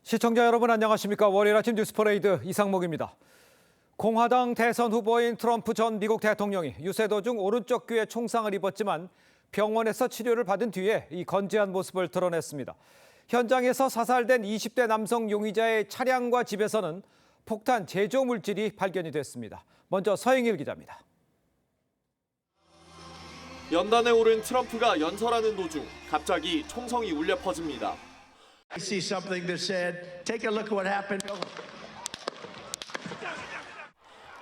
시청자 여러분 안녕하십니까? 월요일 아침 뉴스퍼레이드 이상목입니다. 공화당 대선 후보인 트럼프 전 미국 대통령이 유세 도중 오른쪽 귀에 총상을 입었지만 병원에서 치료를 받은 뒤에 이 건재한 모습을 드러냈습니다. 현장에서 사살된 20대 남성 용의자의 차량과 집에서는 폭탄 제조 물질이 발견이 됐습니다. 먼저 서영일 기자입니다. 연단에 오른 트럼프가 연설하는 도중 갑자기 총성이 울려 퍼집니다. I see something that said, take a look at what happened.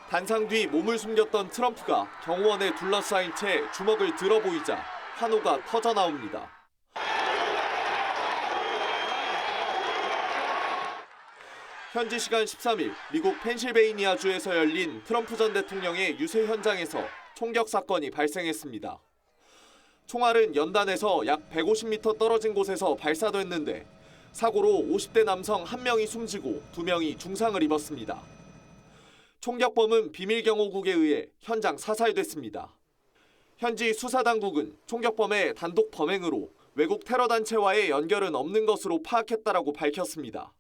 단상 뒤 몸을 숨겼던 트럼프가 경호원에 둘러싸인 채 주먹을 들어보이자 환호가 터져 나옵니다. 현지 시간 13일 미국 펜실베이니아주에서 열린 트럼프 전 대통령의 유세 현장에서 총격 사건이 발생했습니다. 총알은 연단에서 약 150m 떨어진 곳에서 발사됐는데 사고로 50대 남성 1명이 숨지고 2명이 중상을 입었습니다. 총격범은 비밀경호국에 의해 현장 사살됐습니다. 현지 수사당국은 총격범의 단독 범행으로 외국 테러단체와의 연결은 없는 것으로 파악했다라고 밝혔습니다.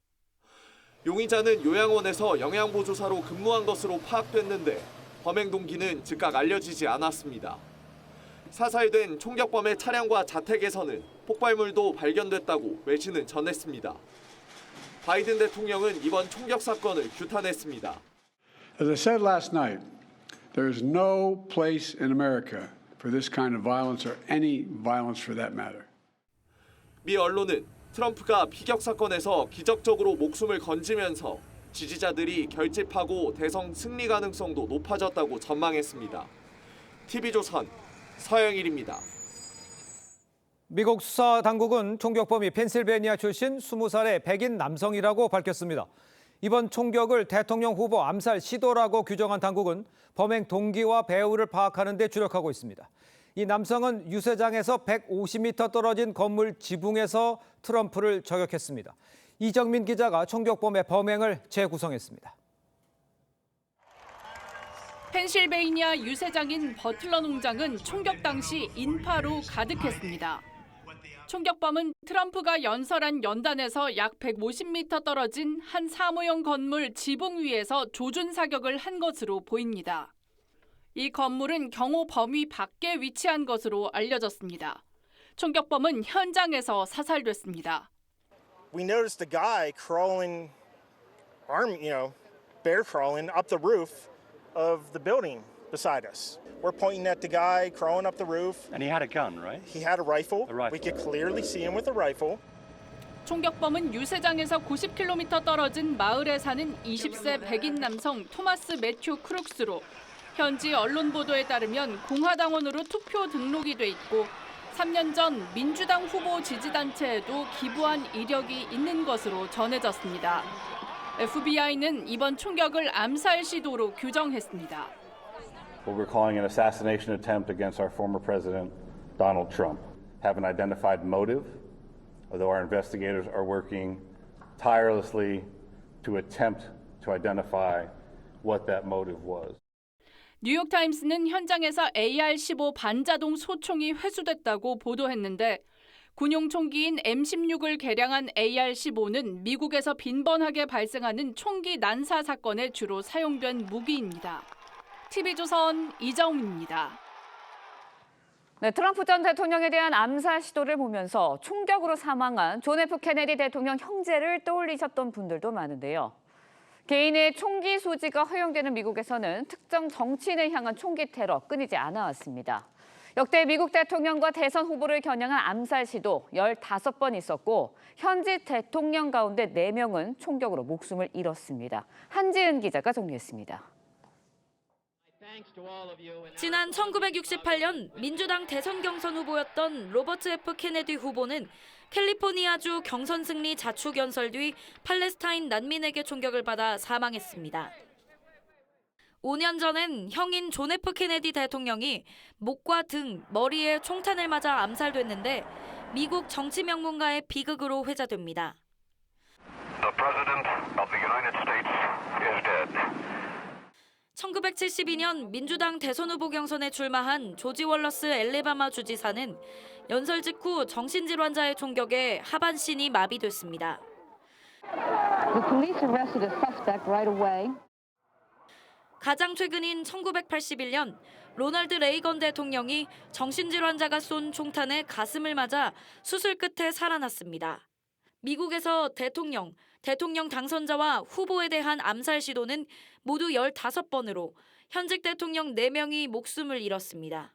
용의자는 요양원에서 영양보조사로 근무한 것으로 파악됐는데 범행 동기는 즉각 알려지지 않았습니다. 사살된 총격범의 차량과 자택에서는 폭발물도 발견됐다고 외신은 전했습니다. 바이든 대통령은 이번 총격 사건을 규탄했습니다. As I said last night, there is no place in America for this kind of violence or any violence for that matter. 미 언론은 트럼프가 피격 사건에서 기적적으로 목숨을 건지면서 지지자들이 결집하고 대선 승리 가능성도 높아졌다고 전망했습니다. TV조선 서영일입니다. 미국 수사 당국은 총격범이 펜실베니아 출신 20살의 백인 남성이라고 밝혔습니다. 이번 총격을 대통령 후보 암살 시도라고 규정한 당국은 범행 동기와 배후를 파악하는 데 주력하고 있습니다. 이 남성은 유세장에서 150m 떨어진 건물 지붕에서 트럼프를 저격했습니다. 이정민 기자가 총격범의 범행을 재구성했습니다. 펜실베이니아 유세장인 버틀러 농장은 총격 당시 인파로 가득했습니다. 총격범은 트럼프가 연설한 연단에서 약 150m 떨어진 한 사무용 건물 지붕 위에서 조준 사격을 한 것으로 보입니다. 이 건물은 경호 범위 밖에 위치한 것으로 알려졌습니다. 총격범은 현장에서 사살됐습니다. We noticed the guy crawling, bear crawling up the roof of the building beside us. We're pointing at the guy crawling up the roof. And he had a gun, right? He had a rifle. A rifle. We could clearly see him with a rifle. 총격범은 유세장에서 90km 떨어진 마을에 사는 20세 백인 남성 토마스 매튜 크룩스로 현지 언론 보도에 따르면 공화당원으로 투표 등록이 돼 있고 3년 전 민주당 후보 지지단체에도 기부한 이력이 있는 것으로 전해졌습니다. FBI는 이번 총격을 암살 시도로 규정했습니다. What we're calling an assassination attempt against our former president, Donald Trump. Haven't identified motive, although our investigators are working tirelessly to attempt to identify what that motive was. 뉴욕타임스는 현장에서 AR-15 반자동 소총이 회수됐다고 보도했는데 군용 총기인 M16을 개량한 AR-15는 미국에서 빈번하게 발생하는 총기 난사 사건에 주로 사용된 무기입니다. TV조선 이정우입니다. 네, 트럼프 전 대통령에 대한 암살 시도를 보면서 총격으로 사망한 존 F 케네디 대통령 형제를 떠올리셨던 분들도 많은데요. 개인의 총기 소지가 허용되는 미국에서는 특정 정치인을 향한 총기 테러 끊이지 않아 왔습니다. 역대 미국 대통령과 대선 후보를 겨냥한 암살 시도 15번 있었고 현지 대통령 가운데 4명은 총격으로 목숨을 잃었습니다. 한지은 기자가 정리했습니다. 지난 1968년 민주당 대선 경선 후보였던 로버트 F 케네디 후보는 캘리포니아주 경선 승리 자축 연설 뒤 팔레스타인 난민에게 총격을 받아 사망했습니다. 5년 전엔 형인 존 F 케네디 대통령이 목과 등, 머리에 총탄을 맞아 암살됐는데 미국 정치 명문가의 비극으로 회자됩니다. The President of the United States is dead. 1972년 민주당 대선 후보 경선에 출마한 조지 월러스 엘레바마 주지사는 연설 직후 정신질환자의 총격에 하반신이 마비됐습니다. The police arrested a suspect right away. 가장 최근인 1981년 로널드 레이건 대통령이 정신질 환자가 쏜 총탄에 가슴을 맞아 수술 끝에 살아났습니다. 미국에서 대통령 당선자와 후보에 대한 암살 시도는 모두 15번으로 현직 대통령 4명이 목숨을 잃었습니다.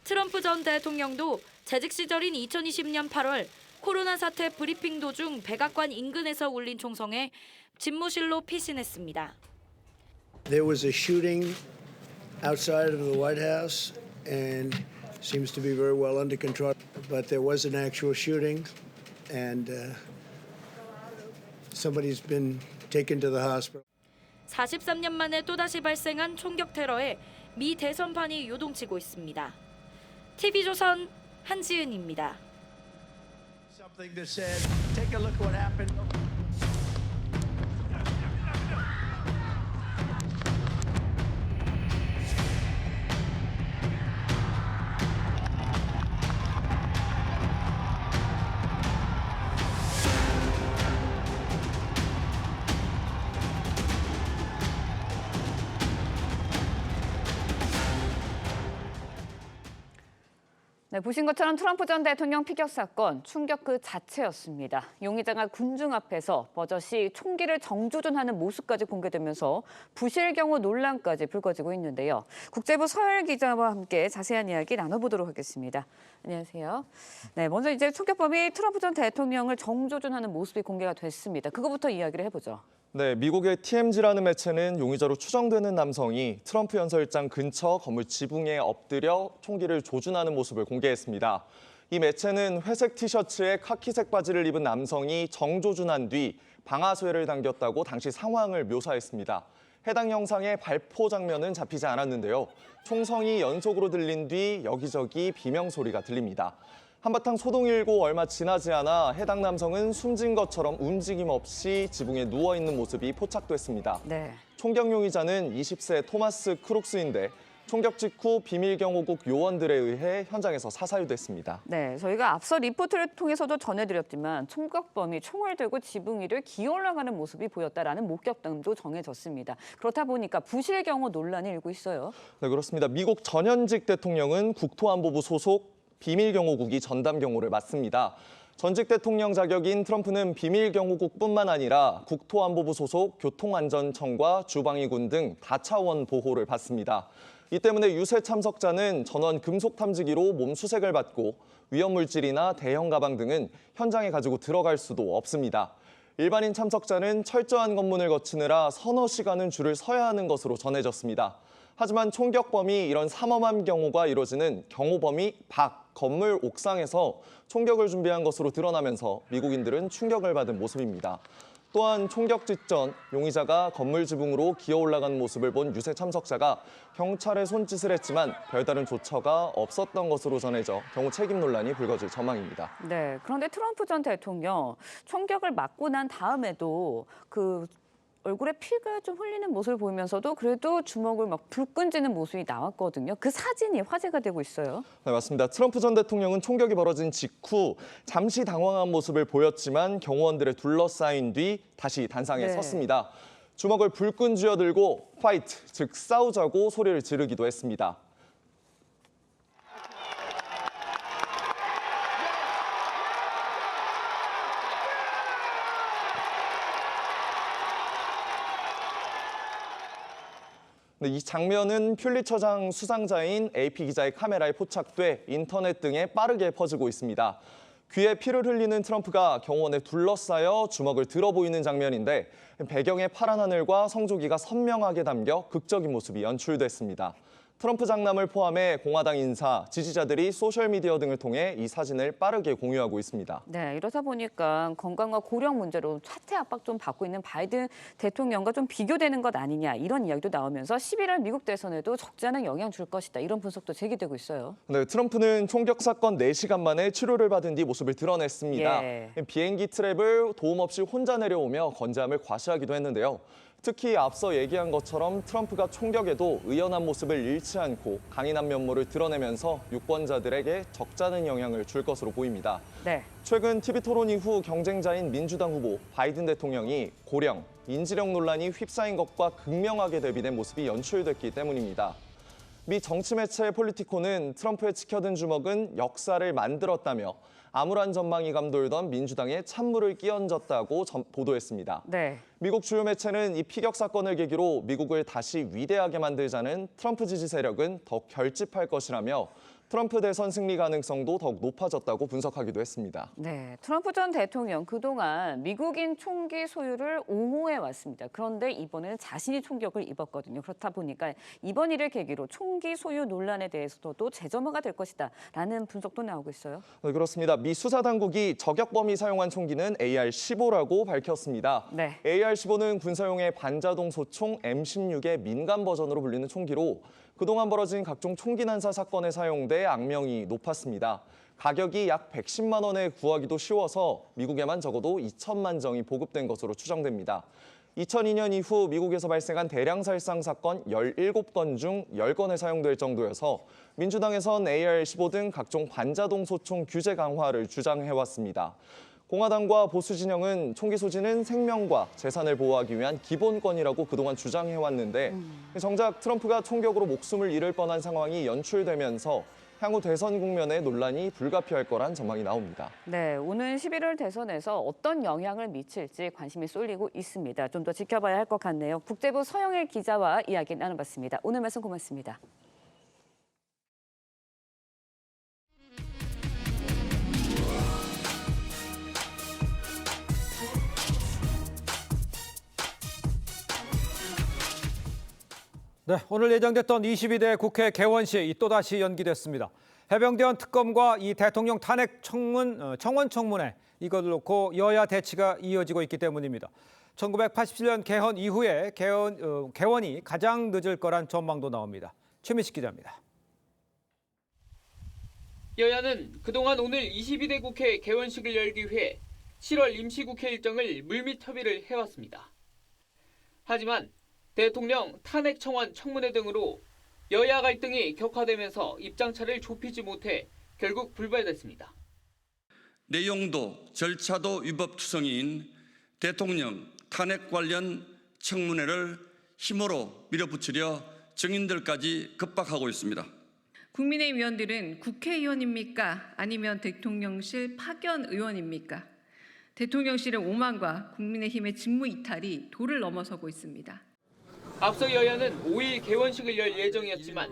트럼프 전 대통령도 재직 시절인 2020년 8월 코로나 사태 브리핑 도중 백악관 인근에서 울린 총성에 집무실로 피신했습니다. There was a shooting outside of the White House and seems to be very well under control. But there was an actual shooting and somebody's been taken to the hospital. 43년 만에 또다시 발생한 총격 테러에 미 대선판이 요동치고 있습니다. TV조선 한지은입니다. Something that said, take a look at what happened. 네, 보신 것처럼 트럼프 전 대통령 피격 사건 충격 그 자체였습니다. 용의자가 군중 앞에서 버젓이 총기를 정조준하는 모습까지 공개되면서 부실 경우 논란까지 불거지고 있는데요. 국제부 서열 기자와 함께 자세한 이야기 나눠보도록 하겠습니다. 안녕하세요. 네, 먼저 이제 총격범이 트럼프 전 대통령을 정조준하는 모습이 공개가 됐습니다. 그거부터 이야기를 해보죠. 네, 미국의 TMZ라는 매체는 용의자로 추정되는 남성이 트럼프 연설장 근처 건물 지붕에 엎드려 총기를 조준하는 모습을 공개했습니다. 이 매체는 회색 티셔츠에 카키색 바지를 입은 남성이 정조준한 뒤 방아쇠를 당겼다고 당시 상황을 묘사했습니다. 해당 영상의 발포 장면은 잡히지 않았는데요. 총성이 연속으로 들린 뒤 여기저기 비명 소리가 들립니다. 한바탕 소동이 일고 얼마 지나지 않아 해당 남성은 숨진 것처럼 움직임 없이 지붕에 누워있는 모습이 포착됐습니다. 네. 총격 용의자는 20세 토마스 크룩스인데 총격 직후 비밀경호국 요원들에 의해 현장에서 사살됐습니다. 네, 저희가 앞서 리포트를 통해서도 전해드렸지만 총격범이 총을 들고 지붕 위를 기어 올라가는 모습이 보였다라는 목격담도 정해졌습니다. 그렇다 보니까 부실 경호 논란이 일고 있어요. 네, 그렇습니다. 미국 전현직 대통령은 국토안보부 소속 비밀경호국이 전담 경호를 맡습니다. 전직 대통령 자격인 트럼프는 비밀경호국뿐만 아니라 국토안보부 소속 교통안전청과 주방위군 등 다차원 보호를 받습니다. 이 때문에 유세 참석자는 전원 금속 탐지기로 몸 수색을 받고 위험물질이나 대형 가방 등은 현장에 가지고 들어갈 수도 없습니다. 일반인 참석자는 철저한 검문을 거치느라 서너 시간은 줄을 서야 하는 것으로 전해졌습니다. 하지만 총격범이 이런 삼엄한 경호가 이루어지는 경호범위 밖 건물 옥상에서 총격을 준비한 것으로 드러나면서 미국인들은 충격을 받은 모습입니다. 또한 총격 직전 용의자가 건물 지붕으로 기어 올라가는 모습을 본 유세 참석자가 경찰에 손짓을 했지만 별다른 조처가 없었던 것으로 전해져 경호 책임 논란이 불거질 전망입니다. 네, 그런데 트럼프 전 대통령 총격을 맞고 난 다음에도 얼굴에 피가 좀 흘리는 모습을 보이면서도 그래도 주먹을 막 불끈 쥐는 모습이 나왔거든요. 그 사진이 화제가 되고 있어요. 네, 맞습니다. 트럼프 전 대통령은 총격이 벌어진 직후 잠시 당황한 모습을 보였지만 경호원들에 둘러싸인 뒤 다시 단상에 섰습니다. 주먹을 불끈 쥐어들고 파이트, 즉 싸우자고 소리를 지르기도 했습니다. 이 장면은 퓰리처상 수상자인 AP 기자의 카메라에 포착돼 인터넷 등에 빠르게 퍼지고 있습니다. 귀에 피를 흘리는 트럼프가 경호원에 둘러싸여 주먹을 들어 보이는 장면인데 배경에 파란 하늘과 성조기가 선명하게 담겨 극적인 모습이 연출됐습니다. 트럼프 장남을 포함해 공화당 인사, 지지자들이 소셜미디어 등을 통해 이 사진을 빠르게 공유하고 있습니다. 네, 이러다 보니까 건강과 고령 문제로 사퇴 압박 좀 받고 있는 바이든 대통령과 좀 비교되는 것 아니냐 이런 이야기도 나오면서 11월 미국 대선에도 적지 않은 영향 줄 것이다 이런 분석도 제기되고 있어요. 네, 트럼프는 총격 사건 4시간 만에 치료를 받은 뒤 모습을 드러냈습니다. 비행기 트랩을 도움 없이 혼자 내려오며 건재함을 과시하기도 했는데요. 특히 앞서 얘기한 것처럼 트럼프가 총격에도 의연한 모습을 잃지 않고 강인한 면모를 드러내면서 유권자들에게 적잖은 영향을 줄 것으로 보입니다. 네. 최근 TV 토론 이후 경쟁자인 민주당 후보 바이든 대통령이 고령, 인지력 논란이 휩싸인 것과 극명하게 대비된 모습이 연출됐기 때문입니다. 미 정치 매체 폴리티코는 트럼프의 치켜든 주먹은 역사를 만들었다며 암울한 전망이 감돌던 민주당에 찬물을 끼얹었다고 보도했습니다. 네. 미국 주요 매체는 이 피격 사건을 계기로 미국을 다시 위대하게 만들자는 트럼프 지지 세력은 더 결집할 것이라며 트럼프 대선 승리 가능성도 더욱 높아졌다고 분석하기도 했습니다. 네, 트럼프 전 대통령 그동안 미국인 총기 소유를 옹호해 왔습니다. 그런데 이번에는 자신이 총격을 입었거든요. 그렇다 보니까 이번 일을 계기로 총기 소유 논란에 대해서도 재점화가 될 것이다라는 분석도 나오고 있어요. 네, 그렇습니다. 미 수사당국이 저격범이 사용한 총기는 AR-15라고 밝혔습니다. 네. AR-15는 군사용의 반자동 소총 M16의 민간 버전으로 불리는 총기로 그동안 벌어진 각종 총기 난사 사건에 사용돼 악명이 높았습니다. 가격이 약 110만 원에 구하기도 쉬워서 미국에만 적어도 2천만 정이 보급된 것으로 추정됩니다. 2002년 이후 미국에서 발생한 대량 살상 사건 17건 중 10건에 사용될 정도여서 민주당에선 AR-15 등 각종 반자동 소총 규제 강화를 주장해왔습니다. 공화당과 보수 진영은 총기 소지는 생명과 재산을 보호하기 위한 기본권이라고 그동안 주장해왔는데 정작 트럼프가 총격으로 목숨을 잃을 뻔한 상황이 연출되면서 향후 대선 국면에 논란이 불가피할 거란 전망이 나옵니다. 네, 오는 11월 대선에서 어떤 영향을 미칠지 관심이 쏠리고 있습니다. 좀 더 지켜봐야 할 것 같네요. 국제부 서영일 기자와 이야기 나눠봤습니다. 오늘 말씀 고맙습니다. 네, 오늘 예정됐던 22대 국회 개원시 또다시 연기됐습니다. 해병대원 특검과 이 대통령 탄핵 청원 청문회 이걸 놓고 여야 대치가 이어지고 있기 때문입니다. 1987년 개헌 이후에 개원이 가장 늦을 거란 전망도 나옵니다. 최민식 기자입니다. 여야는 그동안 오늘 22대 국회 개원식을 열기 위해 7월 임시국회 일정을 물밑 협의를 해왔습니다. 하지만 대통령 탄핵 청원 청문회 등으로 여야 갈등이 격화되면서 입장차를 좁히지 못해 결국 불발됐습니다. 내용도 절차도 위법투성이인 대통령 탄핵 관련 청문회를 힘으로 밀어붙이려 증인들까지 급박하고 있습니다. 국민의힘 의원들은 국회의원입니까? 아니면 대통령실 파견 의원입니까? 대통령실의 오만과 국민의힘의 직무 이탈이 도를 넘어서고 있습니다. 앞서 여야는 5일 개원식을 열 예정이었지만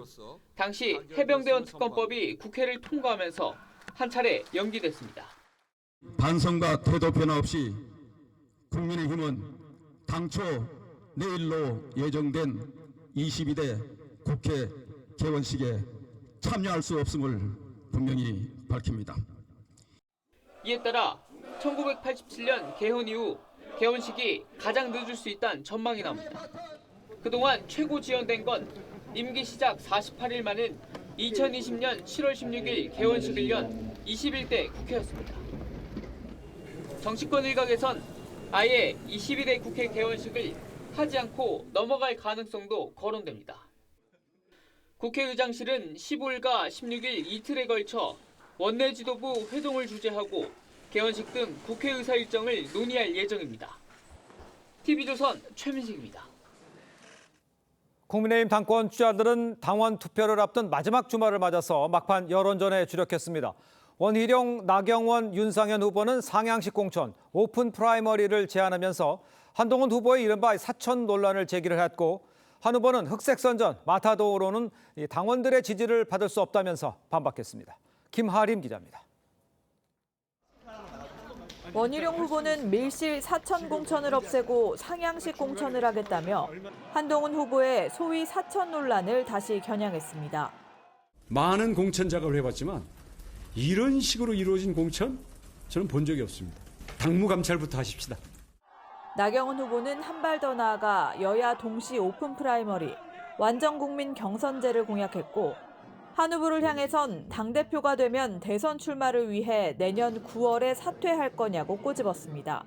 당시 해병대원 특검법이 국회를 통과하면서 한 차례 연기됐습니다. 반성과 태도 변화 없이 국민의힘은 당초 내일로 예정된 22대 국회 개원식에 참여할 수 없음을 분명히 밝힙니다. 이에 따라 1987년 개헌 이후 개원식이 가장 늦을 수 있다는 전망이 나옵니다. 그동안 최고 지연된 건 임기 시작 48일 만인 2020년 7월 16일 개원식을 연 21대 국회였습니다. 정치권 일각에선 아예 22대 국회 개원식을 하지 않고 넘어갈 가능성도 거론됩니다. 국회의장실은 15일과 16일 이틀에 걸쳐 원내 지도부 회동을 주재하고 개원식 등 국회의사 일정을 논의할 예정입니다. TV조선 최민식입니다. 국민의힘 당권 주자들은 당원 투표를 앞둔 마지막 주말을 맞아서 막판 여론전에 주력했습니다. 원희룡, 나경원, 윤상현 후보는 상향식 공천, 오픈 프라이머리를 제안하면서 한동훈 후보의 이른바 사천 논란을 제기를 했고 한 후보는 흑색 선전, 마타도로는 당원들의 지지를 받을 수 없다면서 반박했습니다. 김하림 기자입니다. 원희룡 후보는 밀실 사천 공천을 없애고 상향식 공천을 하겠다며 한동훈 후보의 소위 사천 논란을 다시 겨냥했습니다. 많은 공천 작업을 해봤지만 이런 식으로 이루어진 공천 저는 본 적이 없습니다. 당무감찰부터 하십시다. 나경원 후보는 한 발 더 나아가 여야 동시 오픈 프라이머리, 완전국민 경선제를 공약했고 한 후보를 향해선 당대표가 되면 대선 출마를 위해 내년 9월에 사퇴할 거냐고 꼬집었습니다.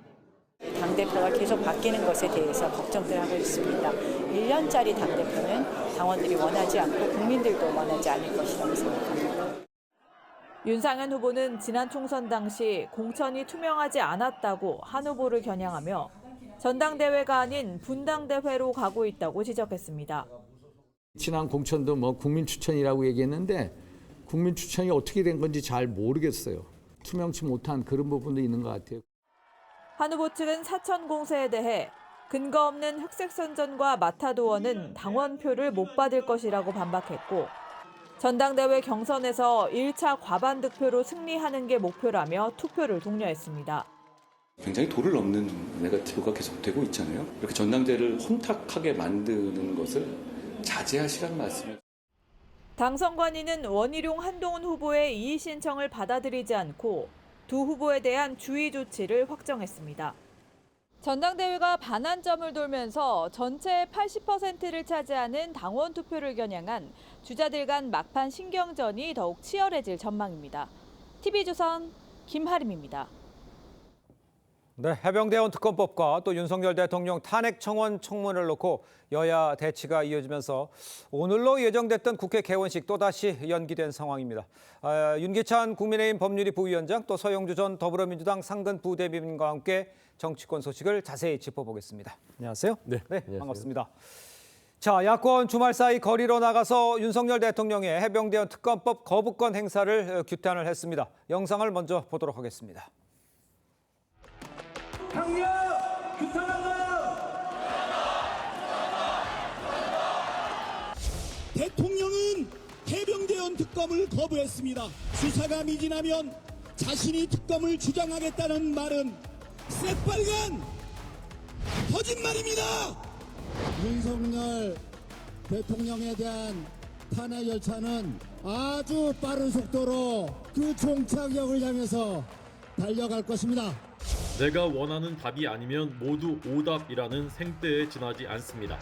당대표가 계속 바뀌는 것에 대해서 걱정들 하고 있습니다. 1년짜리 당대표는 당원들이 원하지 않고 국민들도 원하지 않을 것이라고 생각합니다. 윤상현 후보는 지난 총선 당시 공천이 투명하지 않았다고 한 후보를 겨냥하며 전당대회가 아닌 분당대회로 가고 있다고 지적했습니다. 지난 공천도 뭐 국민 추천이라고 얘기했는데 국민 추천이 어떻게 된 건지 잘 모르겠어요. 투명치 못한 그런 부분도 있는 것 같아요. 한 후보 측은 사천 공세에 대해 근거 없는 흑색 선전과 마타도어는 당원표를 못 받을 것이라고 반박했고 전당대회 경선에서 1차 과반 득표로 승리하는 게 목표라며 투표를 독려했습니다. 굉장히 도를 넘는 네거티브가 계속되고 있잖아요. 이렇게 전당대회를 혼탁하게 만드는 것을 자제하시라는 말씀을. 당선관위는 원희룡 한동훈 후보의 이의 신청을 받아들이지 않고 두 후보에 대한 주의 조치를 확정했습니다. 전당대회가 반환점을 돌면서 전체의 80%를 차지하는 당원 투표를 겨냥한 주자들 간 막판 신경전이 더욱 치열해질 전망입니다. TV조선 김하림입니다. 네, 해병대원 특검법과 또 윤석열 대통령 탄핵 청원 청문회를 놓고 여야 대치가 이어지면서 오늘로 예정됐던 국회 개원식 또다시 연기된 상황입니다. 윤기찬 국민의힘 법률위 부위원장 또 서영주 전 더불어민주당 상근 부대변인과 함께 정치권 소식을 자세히 짚어보겠습니다. 안녕하세요. 네, 반갑습니다. 자, 야권 주말 사이 거리로 나가서 윤석열 대통령의 해병대원 특검법 거부권 행사를 규탄을 했습니다. 영상을 먼저 보도록 하겠습니다. 강력 규탄한다. 대통령은 해병대원 특검을 거부했습니다. 수사가 미진하면 자신이 특검을 주장하겠다는 말은 새빨간 거짓말입니다. 윤석열 대통령에 대한 탄핵 열차는 아주 빠른 속도로 그 종착역을 향해서 달려갈 것입니다. 내가 원하는 답이 아니면 모두 오답이라는 생떼에 지나지 않습니다.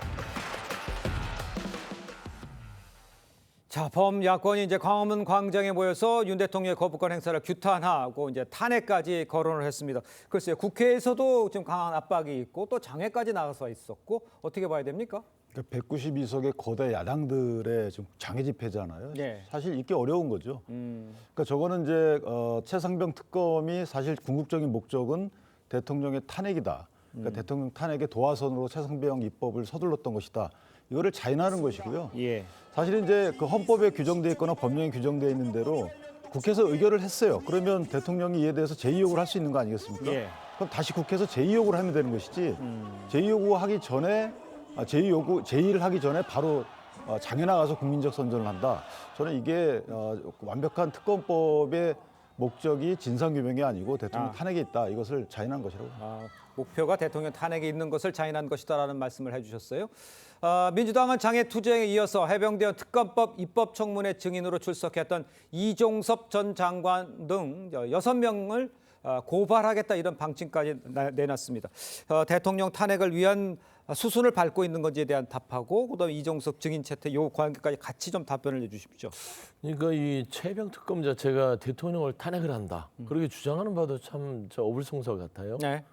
자, 범야권이 이제 광화문 광장에 모여서 윤 대통령의 거부권 행사를 규탄하고 이제 탄핵까지 거론을 했습니다. 글쎄요, 국회에서도 지금 강한 압박이 있고 또 장외까지 나가서 있었고 어떻게 봐야 됩니까? 192석의 거대 야당들의 좀 장애 집회잖아요. 네. 사실 읽기 어려운 거죠. 그러니까 저거는 이제 최상병 특검이 사실 궁극적인 목적은 대통령의 탄핵이다. 그러니까 대통령 탄핵의 도화선으로 최상병 입법을 서둘렀던 것이다. 이거를 자인하는 것이고요. 예. 사실 이제 그 헌법에 규정돼 있거나 법령에 규정돼 있는 대로 국회에서 의결을 했어요. 그러면 대통령이 이에 대해서 제2요구를 할 수 있는 거 아니겠습니까? 예. 그럼 다시 국회에서 제2요구를 하면 되는 것이지 제2요구하기 전에 제2를 하기 전에 바로 장에 나가서 국민적 선전을 한다. 저는 이게 완벽한 특검법의 목적이 진상규명이 아니고 대통령 탄핵에 있다. 이것을 자인한 것이라고. 목표가 대통령 탄핵에 있는 것을 자인한 것이다라는 말씀을 해주셨어요. 민주당은 장애 투쟁에 이어서 해병대원 특검법 입법 청문회 증인으로 출석했던 이종섭 전 장관 등 6명을 고발하겠다 이런 방침까지 내놨습니다. 대통령 탄핵을 위한 수순을 밟고 있는 건지에 대한 답하고 그다음에 이종섭 증인 채택 요 관계까지 같이 좀 답변을 해주십시오. 그러니까 이 최병 특검 자체가 대통령을 탄핵을 한다. 그렇게 주장하는 바도 참 어불성설 같아요. 네.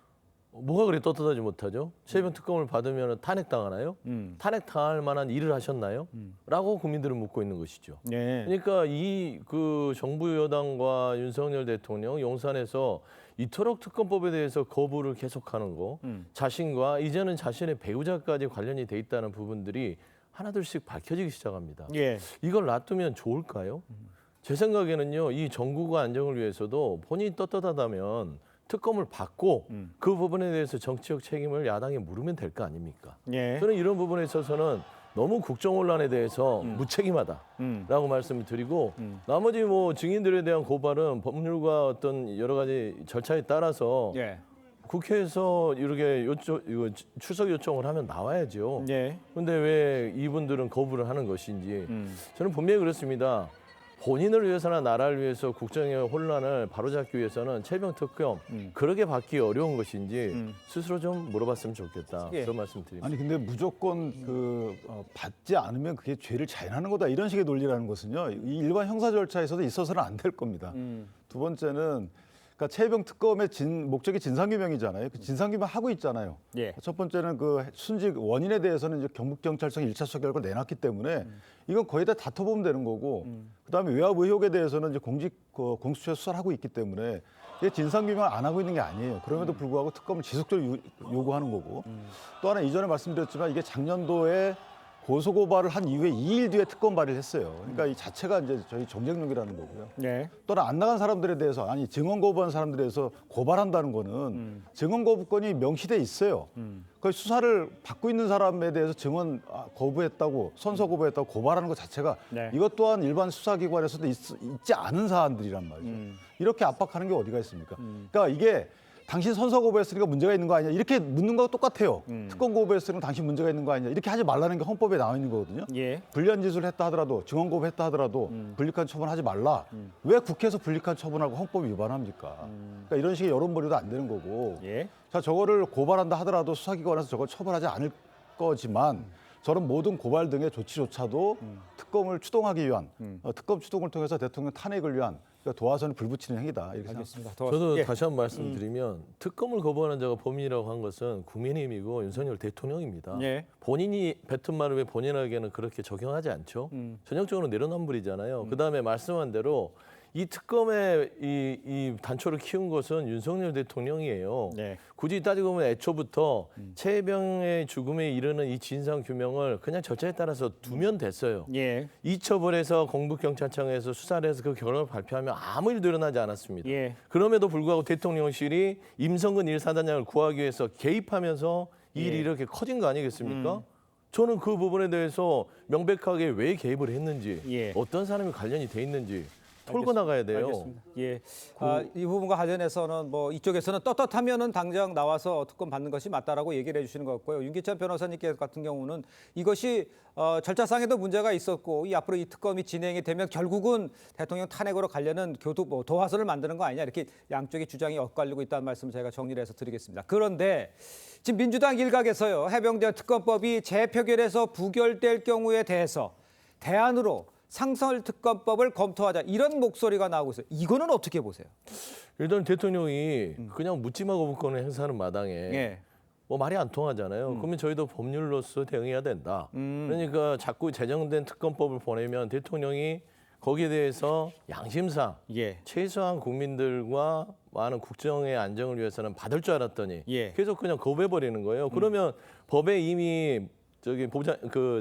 뭐가 그리 떳떳하지 못하죠? 최병 특검을 받으면 탄핵당하나요? 탄핵당할 만한 일을 하셨나요? 라고 국민들은 묻고 있는 것이죠. 네. 그러니까 이 그 정부 여당과 윤석열 대통령 용산에서 이토록 특검법에 대해서 거부를 계속하는 거, 자신과 이제는 자신의 배우자까지 관련이 돼 있다는 부분들이 하나둘씩 밝혀지기 시작합니다. 예. 이걸 놔두면 좋을까요? 제 생각에는요, 이 정국과 안정을 위해서도 본인이 떳떳하다면 특검을 받고 그 부분에 대해서 정치적 책임을 야당에 물으면 될 거 아닙니까? 예. 저는 이런 부분에 있어서는 너무 국정혼란에 대해서 무책임하다라고 말씀을 드리고 나머지 뭐 증인들에 대한 고발은 법률과 어떤 여러 가지 절차에 따라서 예. 국회에서 이렇게 출석 요청을 하면 나와야죠. 그런데 왜 이분들은 거부를 하는 것인지 저는 분명히 그렇습니다. 본인을 위해서나 나라를 위해서 국정의 혼란을 바로잡기 위해서는 최병 특검 그렇게 받기 어려운 것인지 스스로 좀 물어봤으면 좋겠다. 예. 그런 말씀 드립니다. 아니 근데 무조건 받지 않으면 그게 죄를 자인하는 거다 이런 식의 논리라는 것은요. 이 일반 형사 절차에서도 있어서는 안 될 겁니다. 두 번째는 그러니까 최혜병 특검의 목적이 진상규명이잖아요. 그 진상규명 하고 있잖아요. 예. 첫 번째는 그 순직 원인에 대해서는 이제 경북경찰청이 1차 수사 결과를 내놨기 때문에 이건 거의 다 다퉈보면 되는 거고 그다음에 외압 의혹에 대해서는 이제 공수처에 수사를 하고 있기 때문에 이게 진상규명을 안 하고 있는 게 아니에요. 그럼에도 불구하고 특검을 지속적으로 요구하는 거고 또 하나 이전에 말씀드렸지만 이게 작년도에 고소고발을 한 이후에 2일 뒤에 특검 발의를 했어요. 그러니까 이 자체가 이제 저희 정쟁용이라는 거고요. 네. 또는 안 나간 사람들에 대해서 아니 증언 거부한 사람들에 대해서 고발한다는 거는 증언 거부권이 명시돼 있어요. 그 수사를 받고 있는 사람에 대해서 증언 거부했다고 선서 거부했다고 고발하는 것 자체가 네. 이것 또한 일반 수사기관에서도 있지 않은 사안들이란 말이죠. 이렇게 압박하는 게 어디가 있습니까? 그러니까 이게 당신 선서 거부했으니까 문제가 있는 거 아니냐 이렇게 묻는 거하고 똑같아요. 특검 거부했으니까 당신 문제가 있는 거 아니냐 이렇게 하지 말라는 게 헌법에 나와 있는 거거든요. 예. 불리한 짓을 했다 하더라도 증언 거부했다 하더라도 불리한 처분하지 말라. 왜 국회에서 불리한 처분하고 헌법 위반합니까? 그러니까 이런 식의 여론 벌이도 안 되는 거고. 예. 자 저거를 고발한다 하더라도 수사기관에서 저걸 처벌하지 않을 거지만 저런 모든 고발 등의 조치조차도 특검을 추동하기 위한 특검 추동을 통해서 대통령 탄핵을 위한 도화선을 불붙이는 행위다. 이렇게 알겠습니다. 저도 예. 다시 한 번 말씀드리면 특검을 거부하는 자가 범인이라고 한 것은 국민의힘이고 윤석열 대통령입니다. 예. 본인이 뱉은 말을 왜 본인에게는 그렇게 적용하지 않죠? 전형적으로 내로남불이잖아요. 그다음에 말씀한 대로 이 특검의 이 단초를 키운 것은 윤석열 대통령이에요. 네. 굳이 따지고 보면 애초부터 최혜병의 죽음에 이르는 이 진상 규명을 그냥 절차에 따라서 두면 됐어요. 예. 이처벌해서 경북경찰청에서 수사를 해서 그 결과를 발표하면 아무 일도 일어나지 않았습니다. 예. 그럼에도 불구하고 대통령실이 임성근 1사단장을 구하기 위해서 개입하면서 이 일이 예. 이렇게 커진 거 아니겠습니까? 저는 그 부분에 대해서 명백하게 왜 개입을 했는지 예. 어떤 사람이 관련이 돼 있는지 털고 나가야 돼요. 알겠습니다. 예. 이 부분과 관련해서는 뭐 이쪽에서는 떳떳하면은 당장 나와서 특검 받는 것이 맞다라고 얘기를 해주시는 것 같고요. 윤기찬 변호사님께 같은 경우는 이것이 절차상에도 문제가 있었고 이 앞으로 이 특검이 진행이 되면 결국은 대통령 탄핵으로 가려는 도화선을 만드는 거 아니냐 이렇게 양쪽의 주장이 엇갈리고 있다는 말씀을 제가 정리를 해서 드리겠습니다. 그런데 지금 민주당 일각에서요. 해병대 특검법이 재표결에서 부결될 경우에 대해서 대안으로 상설특검법을 검토하자 이런 목소리가 나오고 있어요. 이거는 어떻게 보세요? 일단 대통령이 그냥 묻지마 거부권을 행사하는 마당에 예. 뭐 말이 안 통하잖아요. 그러면 저희도 법률로서 대응해야 된다. 그러니까 자꾸 제정된 특검법을 보내면 대통령이 거기에 대해서 양심상 예. 최소한 국민들과 많은 국정의 안정을 위해서는 받을 줄 알았더니 예. 계속 그냥 거부해버리는 거예요. 그러면 법에 이미 저기 보장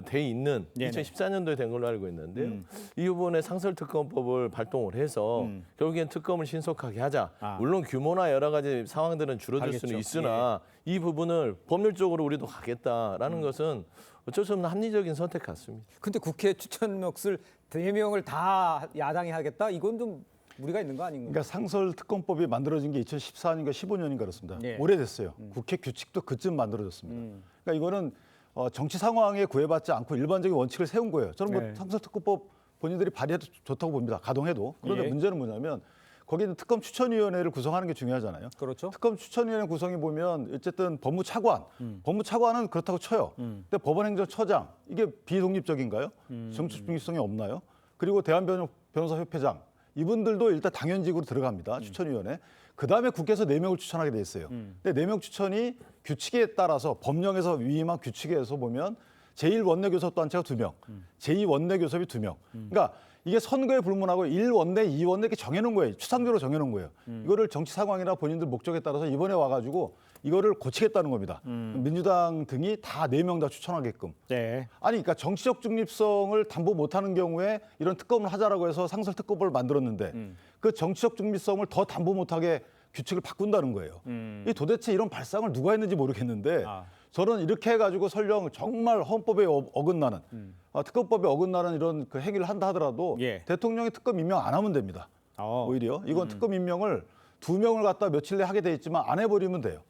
돼 있는 네네. 2014년도에 된 걸로 알고 있는데요. 이 부분에 상설특검법을 발동을 해서 결국엔 특검을 신속하게 하자. 물론 규모나 여러 가지 상황들은 줄어들 알겠죠. 수는 있으나 이 부분을 법률적으로 우리도 가겠다라는 것은 어쩔 수 없는 합리적인 선택 같습니다. 근데 국회 추천 몫을 4명을 다 야당이 하겠다? 이건 좀 무리가 있는 거 아닌가요? 그러니까 상설특검법이 만들어진 게 2014년인가 15년인가 그렇습니다. 예. 오래됐어요. 국회 규칙도 그쯤 만들어졌습니다. 그러니까 이거는 정치 상황에 구애받지 않고 일반적인 원칙을 세운 거예요. 저는 뭐 네. 상설특검법 본인들이 발의해도 좋다고 봅니다. 가동해도. 그런데 예. 문제는 뭐냐면 거기는 특검 추천위원회를 구성하는 게 중요하잖아요. 그렇죠. 특검 추천위원회 구성이 보면 어쨌든 법무차관, 법무차관은 그렇다고 쳐요. 근데 법원행정처장 이게 비독립적인가요? 정치 중립성이 없나요? 그리고 대한변호사협회장 이분들도 일단 당연직으로 들어갑니다. 추천위원회. 그다음에 국회에서 4명을 추천하게 돼 있어요. 근데 4명 추천이 규칙에 따라서 법령에서 위임한 규칙에서 보면 제1원내교섭단체가 2명, 제2원내교섭이 2명. 그러니까 이게 선거에 불문하고 1원내, 2원내 이렇게 정해놓은 거예요. 추상적으로 정해놓은 거예요. 이거를 정치 상황이나 본인들 목적에 따라서 이번에 와가지고 이거를 고치겠다는 겁니다. 민주당 등이 다 4명 다 추천하게끔. 네. 아니, 그러니까 정치적 중립성을 담보 못하는 경우에 이런 특검을 하자라고 해서 상설특검법을 만들었는데 그 정치적 중립성을 더 담보 못하게 규칙을 바꾼다는 거예요. 이 도대체 이런 발상을 누가 했는지 모르겠는데 저는 이렇게 해가지고 설령 정말 헌법에 어긋나는 특검법에 어긋나는 이런 그 행위를 한다 하더라도 예. 대통령이 특검 임명 안 하면 됩니다. 오히려 이건 특검 임명을 2명을 갖다 며칠 내에 하게 돼 있지만 안 해버리면 돼요.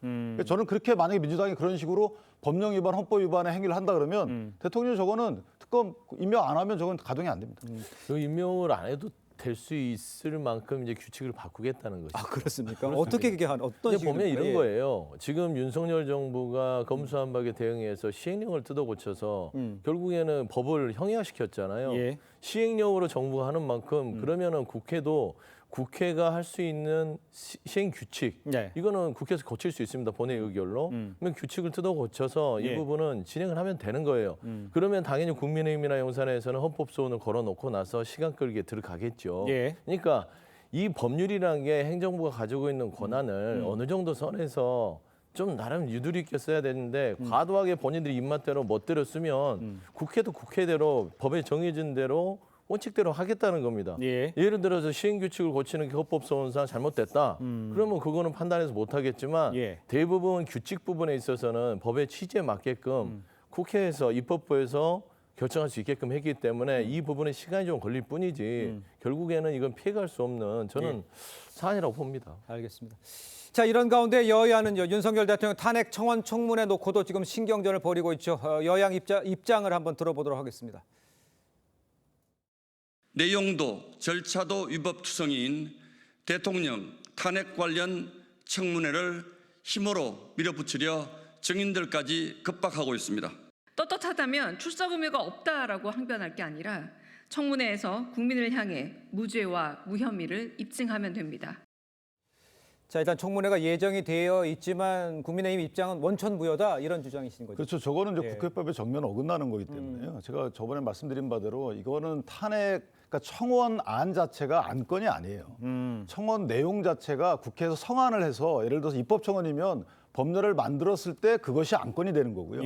저는 그렇게 만약에 민주당이 그런 식으로 법령 위반, 헌법 위반의 행위를 한다 그러면 대통령이 저거는 특검 임명 안 하면 저건 가동이 안 됩니다. 그 임명을 안 해도 될 수 있을 만큼 이제 규칙을 바꾸겠다는 것이죠. 아 그렇습니까? 어떻게 그게 어떤 식으로 보면 이런 예. 거예요. 지금 윤석열 정부가 검수완박에 대응해서 시행령을 뜯어고쳐서 결국에는 법을 형해화시켰잖아요. 예. 시행령으로 정부가 하는 만큼 그러면은 국회도 국회가 할 수 있는 시행 규칙 이거는 국회에서 고칠 수 있습니다. 본회의 의결로. 그러면 규칙을 뜯어 고쳐서 이 부분은 진행을 하면 되는 거예요. 그러면 당연히 국민의힘이나 용산에서는 헌법소원을 걸어놓고 나서 시간 끌기에 들어가겠죠. 그러니까 이 법률이라는 게 행정부가 가지고 있는 권한을 어느 정도 선에서 좀 나름 유두리 있게 써야 되는데 과도하게 본인들이 입맛대로 멋대로 쓰면 국회도 국회대로 법에 정해진 대로 원칙대로 하겠다는 겁니다. 예를 들어서 시행규칙을 고치는 게 헌법소원상 잘못됐다. 그러면 그거는 판단해서 못하겠지만 대부분 규칙 부분에 있어서는 법의 취지에 맞게끔 국회에서 입법부에서 결정할 수 있게끔 했기 때문에 이 부분에 시간이 좀 걸릴 뿐이지 결국에는 이건 피해갈 수 없는 저는 사안이라고 봅니다. 알겠습니다. 자, 이런 가운데 여야는요, 윤석열 대통령 탄핵 청원 청문회 놓고도 지금 신경전을 벌이고 있죠. 여양 입장을 한번 들어보도록 하겠습니다. 내용도 절차도 위법투성이인 대통령 탄핵 관련 청문회를 힘으로 밀어붙이려 증인들까지 급박하고 있습니다. 떳떳하다면 출석 의무가 없다라고 항변할 게 아니라 청문회에서 국민을 향해 무죄와 무혐의를 입증하면 됩니다. 자, 일단 청문회가 예정이 되어 있지만 국민의힘 입장은 원천무효다 이런 주장이신 거죠. 그렇죠. 저거는 이제 국회법에 정면 어긋나는 거기 때문에요. 제가 저번에 말씀드린 바대로 이거는 탄핵, 그러니까 청원안 자체가 안건이 아니에요. 청원 내용 자체가 국회에서 성안을 해서 예를 들어서 입법청원이면 법률을 만들었을 때 그것이 안건이 되는 거고요.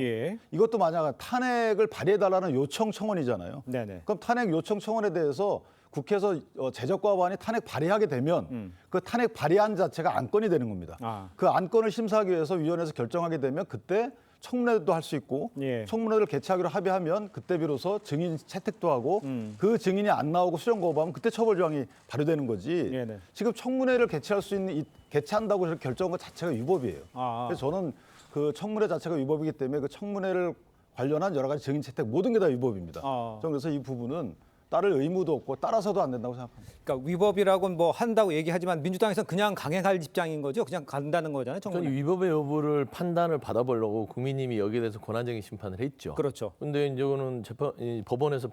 이것도 만약 탄핵을 발의해달라는 요청 청원이잖아요. 그럼 탄핵 요청 청원에 대해서 국회에서 제적과반이 탄핵 발의하게 되면 그 탄핵 발의안 자체가 안건이 되는 겁니다. 그 안건을 심사하기 위해서 위원회에서 결정하게 되면 그때 청문회도 할 수 있고 청문회를 개최하기로 합의하면 그때 비로소 증인 채택도 하고 그 증인이 안 나오고 수정 거부하면 그때 처벌 조항이 발효되는 거지. 지금 청문회를 개최할 수 있는 개최한다고 결정한 것 자체가 위법이에요. 그래서 저는 그 청문회 자체가 위법이기 때문에 그 청문회를 관련한 여러 가지 증인 채택 모든 게 다 위법입니다. 저는 그래서 이 부분은 따를 의무도 없고 따라서도 안 된다고 생각합니다. 그러니까 위법이라고는 뭐 한다고 얘기하지만 민주당에서는 그냥 강행할 입장인 거죠. 그냥 간다는 거잖아요. 청문회. 저는 위법의 여부를 판단을 받아보려고 국민님이 여기에 대해서 권한적인 심판을 했죠. 그렇죠. 근데 이거는 법원에서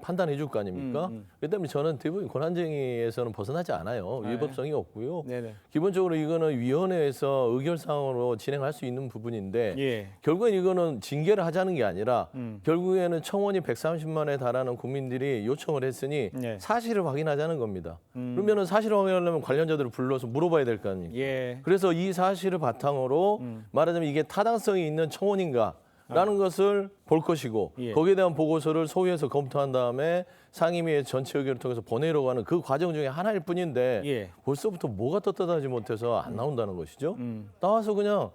판단해 줄 거 아닙니까? 그렇기 때문에 저는 대부분 권한쟁의에서는 벗어나지 않아요. 위법성이 없고요. 기본적으로 이거는 위원회에서 의결사항으로 진행할 수 있는 부분인데 결국엔 이거는 징계를 하자는 게 아니라 결국에는 청원이 130만에 달하는 국민들이 요청을 했으니 사실을 확인하자는 겁니다. 그러면은 사실을 확인하려면 관련자들을 불러서 물어봐야 될 거 아닙니까? 그래서 이 사실을 바탕으로 말하자면 이게 타당성이 있는 청원인가 라는 것을 볼 것이고 거기에 대한 보고서를 소위에서 검토한 다음에 상임위의 전체 의결을 통해서 보내려고 하는 그 과정 중에 하나일 뿐인데 벌써부터 뭐가 떳떳하지 못해서 안 나온다는 것이죠. 나와서 그냥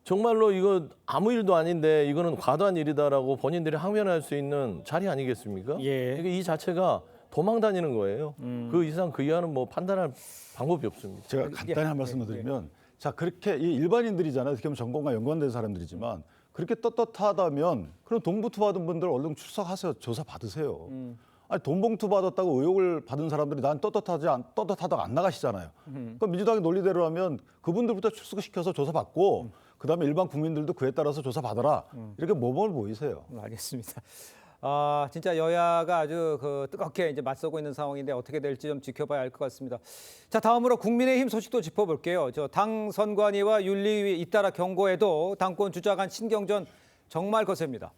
정말로 이거 아무 일도 아닌데 이거는 과도한 일이다라고 본인들이 항변할 수 있는 자리 아니겠습니까? 그러니까 이 자체가 도망 다니는 거예요. 그 이상 그 이하는 뭐 판단할 방법이 없습니다. 제가 간단히 한 말씀을 드리면 자 그렇게 이 일반인들이잖아요. 어떻게 보면 전공과 연관된 사람들이지만 그렇게 떳떳하다면 그럼 돈봉투 받은 분들 얼른 출석하세요. 조사 받으세요. 아니 돈봉투 받았다고 의혹을 받은 사람들이 난 떳떳하다고 안 나가시잖아요. 그럼 민주당의 논리대로 하면 그분들부터 출석시켜서 조사받고 그다음에 일반 국민들도 그에 따라서 조사받아라. 이렇게 모범을 보이세요. 알겠습니다. 진짜 여야가 아주 뜨겁게 이제 맞서고 있는 상황인데 어떻게 될지 좀 지켜봐야 할 것 같습니다. 자, 다음으로 국민의힘 소식도 짚어볼게요. 당 선관위와 윤리위 잇따라 경고에도 당권 주자 간 신경전 정말 거셉니다.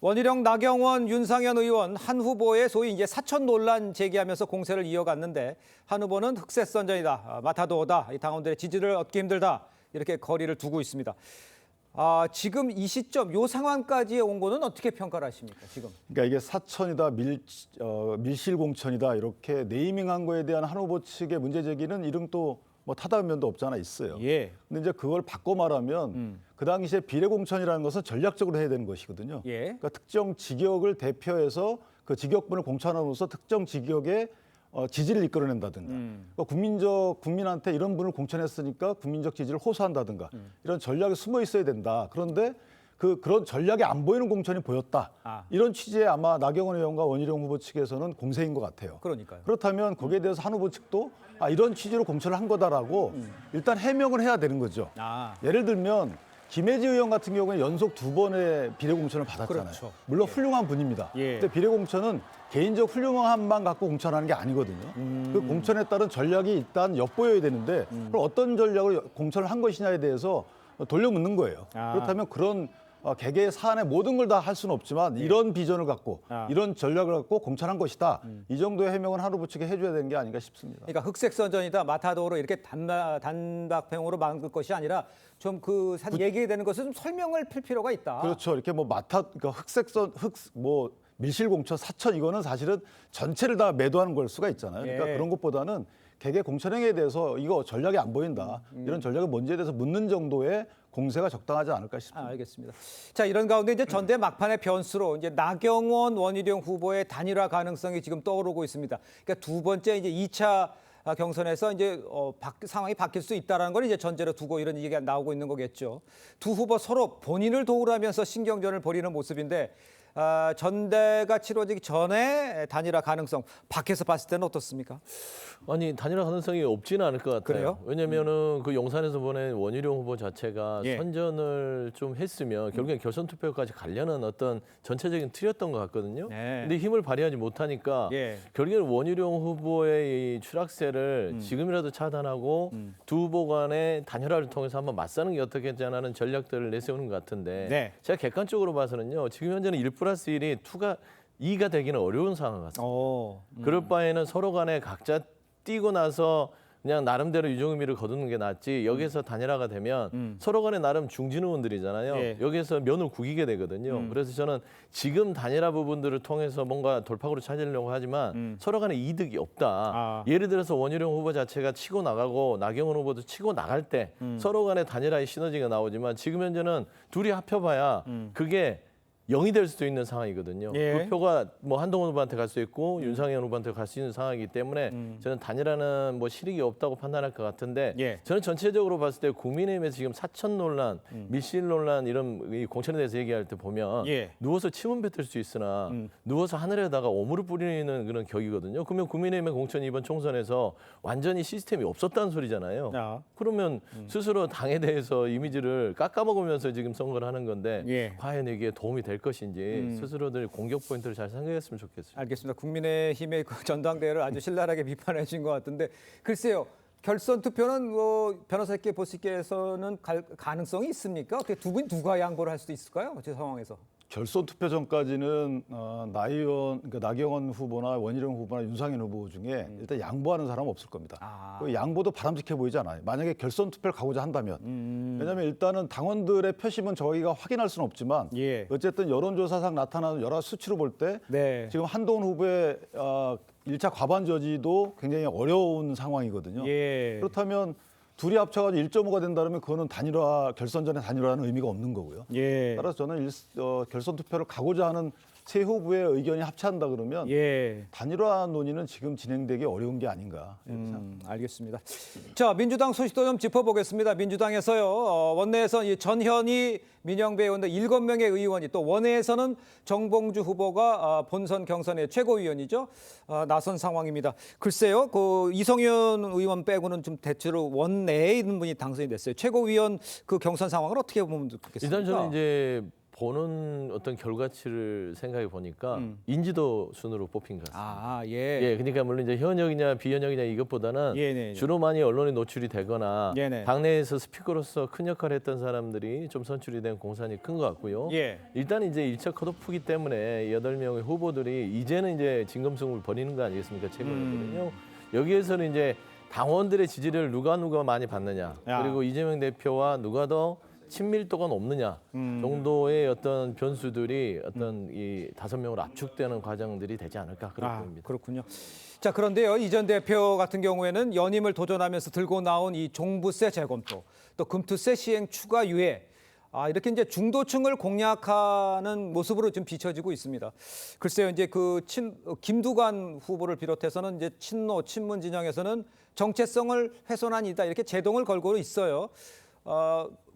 원희룡, 나경원, 윤상현 의원 한 후보의 소위 이제 사천 논란 제기하면서 공세를 이어갔는데 한 후보는 흑색선전이다, 맡아도 오다, 이 당원들의 지지를 얻기 힘들다 이렇게 거리를 두고 있습니다. 지금 이 시점, 이 상황까지 온 거는 어떻게 평가를 하십니까, 지금? 그러니까 이게 사천이다, 밀실공천이다 이렇게 네이밍한 거에 대한 한 후보 측의 문제 제기는 이름 또 뭐 타다운 면도 없지 않아 있어요. 근데 이제 그걸 바꿔 말하면 그 당시에 비례공천이라는 것은 전략적으로 해야 되는 것이거든요. 그러니까 특정 직역을 대표해서 그 직역분을 공천함으로써 특정 직역의 지지를 이끌어낸다든가 국민한테 이런 분을 공천했으니까 국민적 지지를 호소한다든가 이런 전략이 숨어 있어야 된다. 그런데 그런 전략이 안 보이는 공천이 보였다. 이런 취지의 아마 나경원 의원과 원희룡 후보 측에서는 공세인 것 같아요. 그러니까요. 그렇다면 거기에 대해서 한 후보 측도 이런 취지로 공천을 한 거다라고 일단 해명을 해야 되는 거죠. 예를 들면 김혜지 의원 같은 경우에 연속 2번의 비례 공천을 받았잖아요. 그렇죠. 물론 훌륭한 분입니다. 예. 근데 비례 공천은 개인적 훌륭함만 갖고 공천하는 게 아니거든요. 그 공천에 따른 전략이 일단 엿보여야 되는데 그럼 어떤 전략을 공천을 한 것이냐에 대해서 돌려묻는 거예요. 그렇다면 그런 개개의 사안의 모든 걸 다 할 수는 없지만 이런 비전을 갖고 이런 전략을 갖고 공천한 것이다. 이 정도의 해명은 하루 붙이게 해줘야 되는 게 아닌가 싶습니다. 그러니까 흑색 선전이다, 마타도로 이렇게 단박평으로 막을 것이 아니라 좀 그 얘기되는 것을 좀 설명을 필 필요가 있다. 그렇죠. 이렇게 뭐 그러니까 뭐 밀실공천, 사천 이거는 사실은 전체를 다 매도하는 걸 수가 있잖아요. 그러니까 그런 것보다는 개개 공천행위에 대해서 이거 전략이 안 보인다. 이런 전략이 뭔지에 대해서 묻는 정도의 공세가 적당하지 않을까 싶습니다. 알겠습니다. 자, 이런 가운데 이제 전대 막판의 변수로 이제 나경원, 원희룡 후보의 단일화 가능성이 지금 떠오르고 있습니다. 그러니까 두 번째 이제 2차 경선에서 이제 상황이 바뀔 수 있다는 걸 이제 전제로 두고 이런 얘기가 나오고 있는 거겠죠. 두 후보 서로 본인을 도우라면서 신경전을 벌이는 모습인데 전대가 치러지기 전에 단일화 가능성 밖에서 봤을 때는 어떻습니까? 아니 단일화 가능성이 없지는 않을 것 같아요. 그래요? 왜냐면은 그 용산에서 보낸 원희룡 후보 자체가 예. 선전을 좀 했으면 결국엔 결선 투표까지 가려는 어떤 전체적인 틀이었던 것 같거든요. 근데 힘을 발휘하지 못하니까 결국엔 원희룡 후보의 이 추락세를 지금이라도 차단하고 두 후보 간의 단일화를 통해서 한번 맞서는 게 어떻겠냐는 전략들을 내세우는 것 같은데 제가 객관적으로 봐서는요. 지금 현재는 1+1이 2가 되기는 어려운 상황 같습니다. 그럴 바에는 서로 간에 각자 뛰고 나서 그냥 나름대로 유종의미를 거두는 게 낫지 여기서 단일화가 되면 서로 간에 나름 중진 의원들이잖아요. 여기서 면을 구기게 되거든요. 그래서 저는 지금 단일화 부분들을 통해서 뭔가 돌파구를 찾으려고 하지만 서로 간에 이득이 없다. 예를 들어서 원희룡 후보 자체가 치고 나가고 나경원 후보도 치고 나갈 때 서로 간에 단일화의 시너지가 나오지만 지금 현재는 둘이 합쳐봐야 그게 0이 될 수도 있는 상황이거든요. 그 표가 뭐 한동훈 후보한테 갈 수 있고 윤상현 후보한테 갈 수 있는 상황이기 때문에 저는 단일화는 뭐 실익이 없다고 판단할 것 같은데 저는 전체적으로 봤을 때 국민의힘에서 지금 사천 논란, 밀실 논란 이런 이 공천에 대해서 얘기할 때 보면 누워서 침은 뱉을 수 있으나 누워서 하늘에다가 오물을 뿌리는 그런 격이거든요. 그러면 국민의힘의 공천이 이번 총선에서 완전히 시스템이 없었다는 소리잖아요. 그러면 스스로 당에 대해서 이미지를 깎아먹으면서 지금 선거를 하는 건데 과연 이게 도움이 될 것인지 스스로들 공격 포인트를 잘 생각했으면 좋겠습니다. 알겠습니다. 국민의힘의 그 전당대회를 아주 신랄하게 비판해 주신 것 같은데 글쎄요. 결선 투표는 변호사께 보시기에서는 가능성이 있습니까? 어떻게 두 분 누가 양보를 할 수도 있을까요? 제 상황에서. 결선 투표 전까지는 그러니까 나경원 후보나 원희룡 후보나 윤상현 후보 중에 일단 양보하는 사람은 없을 겁니다. 그 양보도 바람직해 보이지 않아요. 만약에 결선 투표를 가고자 한다면 왜냐하면 일단은 당원들의 표심은 저희가 확인할 수는 없지만 어쨌든 여론조사상 나타나는 여러 수치로 볼 때 지금 한동훈 후보의 1차 과반 저지도 굉장히 어려운 상황이거든요. 그렇다면 둘이 합쳐가지고 1.5가 된다면 그거는 결선전의 단일화는 의미가 없는 거고요. 따라서 저는 결선 투표를 가고자 하는 세 후보의 의견이 합치한다 그러면 단일화 논의는 지금 진행되기 어려운 게 아닌가. 알겠습니다. 자, 민주당 소식도 좀 짚어보겠습니다. 민주당에서요. 원내에서 이 전현희, 민영배 의원 등 7명의 의원이 또 원내에서는 정봉주 후보가 본선 경선의 최고위원이죠. 나선 상황입니다. 글쎄요. 그 이성윤 의원 빼고는 좀 대체로 원내에 있는 분이 당선이 됐어요. 최고위원 그 경선 상황을 어떻게 보면 좋겠습니까? 일단 저는 이제 보는 어떤 결과치를 생각해 보니까 인지도 순으로 뽑힌 것 같습니다. 그러니까 물론 이제 현역이냐 비현역이냐 이것보다는 주로 많이 언론에 노출이 되거나 당내에서 스피커로서 큰 역할을 했던 사람들이 좀 선출이 된 공산이 큰 것 같고요. 일단 이제 1차 컷오프기 때문에 8명의 후보들이 이제는 이제 진검승부를 벌이는 거 아니겠습니까? 최고위원들은요. 여기에서는 이제 당원들의 지지를 누가 많이 받느냐 그리고 이재명 대표와 누가 더 친밀도가 높느냐 정도의 어떤 변수들이 어떤 이 5명으로 압축되는 과정들이 되지 않을까 그렇게 봅니다. 그렇군요. 자, 그런데요. 이 전 대표 같은 경우에는 연임을 도전하면서 들고 나온 이 종부세 재검토, 또 금투세 시행 추가 유예, 이렇게 이제 중도층을 공략하는 모습으로 좀 비춰지고 있습니다. 글쎄요, 이제 김두관 후보를 비롯해서는 이제 친문 진영에서는 정체성을 훼손한 이다 이렇게 제동을 걸고 있어요.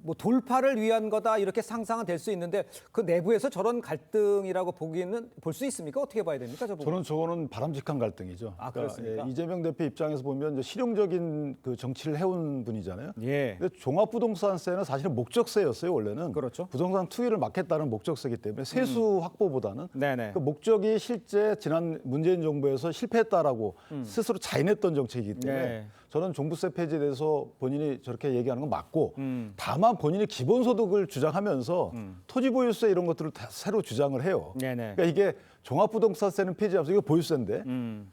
뭐 돌파를 위한 거다 이렇게 상상은 될 수 있는데 그 내부에서 저런 갈등이라고 볼 수 있습니까? 어떻게 봐야 됩니까? 저거는 바람직한 갈등이죠. 그렇습니까? 이재명 대표 입장에서 보면 이제 실용적인 그 정치를 해온 분이잖아요. 예. 근데 종합부동산세는 사실은 목적세였어요, 원래는. 그렇죠. 부동산 투기를 막겠다는 목적세이기 때문에 세수 확보보다는 그 목적이 실제 지난 문재인 정부에서 실패했다라고 스스로 자인했던 정책이기 때문에 저는 종부세 폐지에 대해서 본인이 저렇게 얘기하는 건 맞고 다만 본인이 기본소득을 주장하면서 토지보유세 이런 것들을 다 새로 주장을 해요. 그러니까 이게 종합부동산세는 폐지하면서 이거 보유세인데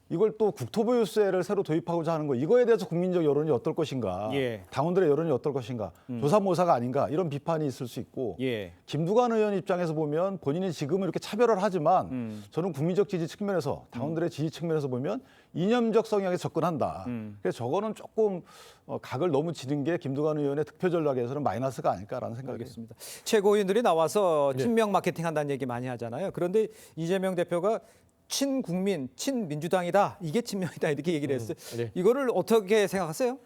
이걸 또 국토보유세를 새로 도입하고자 하는 거 이거에 대해서 국민적 여론이 어떨 것인가 당원들의 여론이 어떨 것인가 조삼모사가 아닌가 이런 비판이 있을 수 있고 김두관 의원 입장에서 보면 본인이 지금은 이렇게 차별을 하지만 저는 국민적 지지 측면에서 당원들의 지지 측면에서 보면 이념적 성향에 접근한다. 그래서 저거는 조금 각을 너무 지는 게 김두관 의원의 득표 전략에서는 마이너스가 아닐까라는 생각이 듭니다. 최고위원들이 나와서 친명 마케팅 한다는 얘기 많이 하잖아요. 그런데 이재명 대표가 친국민, 친민주당이다. 이게 친명이다. 이렇게 얘기를 했어요. 이거를 어떻게 생각하세요?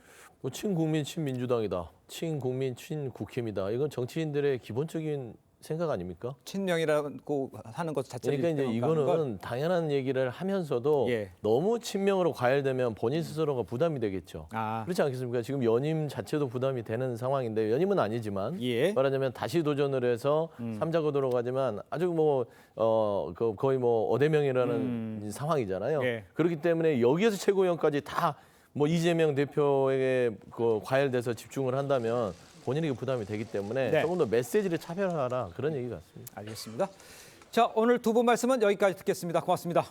뭐 친국민, 친민주당이다. 친국민, 친국힘이다. 이건 정치인들의 기본적인 생각 아닙니까? 친명이라고 하는 것 자체를 그러니까 이제 이거는 당연한 얘기를 하면서도 너무 친명으로 과열되면 본인 스스로가 부담이 되겠죠. 그렇지 않겠습니까? 지금 연임 자체도 부담이 되는 상황인데 연임은 아니지만 말하자면 다시 도전을 해서 3자 구도로 가지만 아주 거의 어대명이라는 상황이잖아요. 그렇기 때문에 여기에서 최고위원까지 다 뭐 이재명 대표에게 과열돼서 집중을 한다면 본인에게 부담이 되기 때문에 조금 더 메시지를 차별하라 그런 얘기 같습니다. 알겠습니다. 자, 오늘 두 분 말씀은 여기까지 듣겠습니다. 고맙습니다.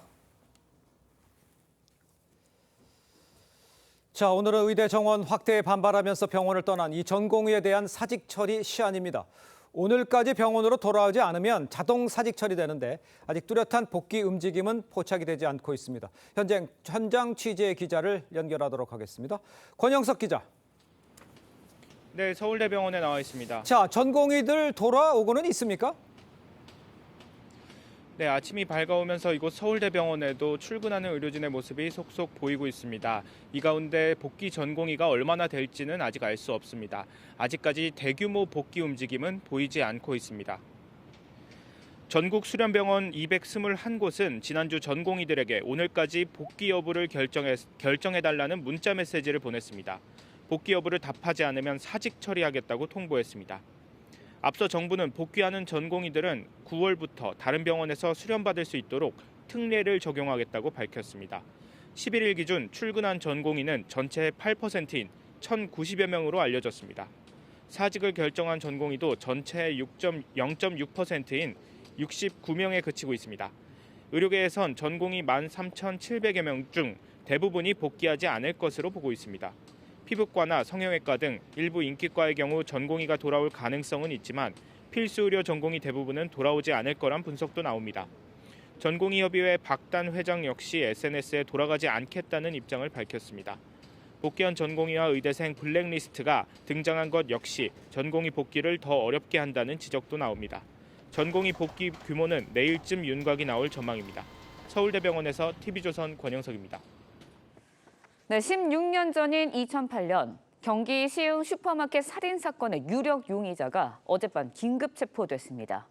자, 오늘은 의대 정원 확대에 반발하면서 병원을 떠난 이 전공의에 대한 사직 처리 시한입니다. 오늘까지 병원으로 돌아오지 않으면 자동 사직 처리되는데 아직 뚜렷한 복귀 움직임은 포착이 되지 않고 있습니다. 현장 취재 기자를 연결하도록 하겠습니다. 권영석 기자. 네, 서울대병원에 나와 있습니다. 자, 전공의들 돌아오고는 있습니까? 네, 아침이 밝아오면서 이곳 서울대병원에도 출근하는 의료진의 모습이 속속 보이고 있습니다. 이 가운데 복귀 전공의가 얼마나 될지는 아직 알 수 없습니다. 아직까지 대규모 복귀 움직임은 보이지 않고 있습니다. 전국 수련병원 221곳은 지난주 전공의들에게 오늘까지 복귀 여부를 결정해달라는 문자 메시지를 보냈습니다. 복귀 여부를 답하지 않으면 사직 처리하겠다고 통보했습니다. 앞서 정부는 복귀하는 전공의들은 9월부터 다른 병원에서 수련받을 수 있도록 특례를 적용하겠다고 밝혔습니다. 11일 기준 출근한 전공의는 전체의 8%인 1,090여 명으로 알려졌습니다. 사직을 결정한 전공의도 전체의 0.6%인 69명에 그치고 있습니다. 의료계에선 전공의 13,700여 명 중 대부분이 복귀하지 않을 것으로 보고 있습니다. 피부과나 성형외과 등 일부 인기과의 경우 전공의가 돌아올 가능성은 있지만 필수 의료 전공의 대부분은 돌아오지 않을 거란 분석도 나옵니다. 전공의협의회 박단 회장 역시 SNS에 돌아가지 않겠다는 입장을 밝혔습니다. 복귀한 전공의와 의대생 블랙리스트가 등장한 것 역시 전공의 복귀를 더 어렵게 한다는 지적도 나옵니다. 전공의 복귀 규모는 내일쯤 윤곽이 나올 전망입니다. 서울대병원에서 TV조선 권영석입니다. 네, 16년 전인 2008년 경기 시흥 슈퍼마켓 살인 사건의 유력 용의자가 어젯밤 긴급 체포됐습니다.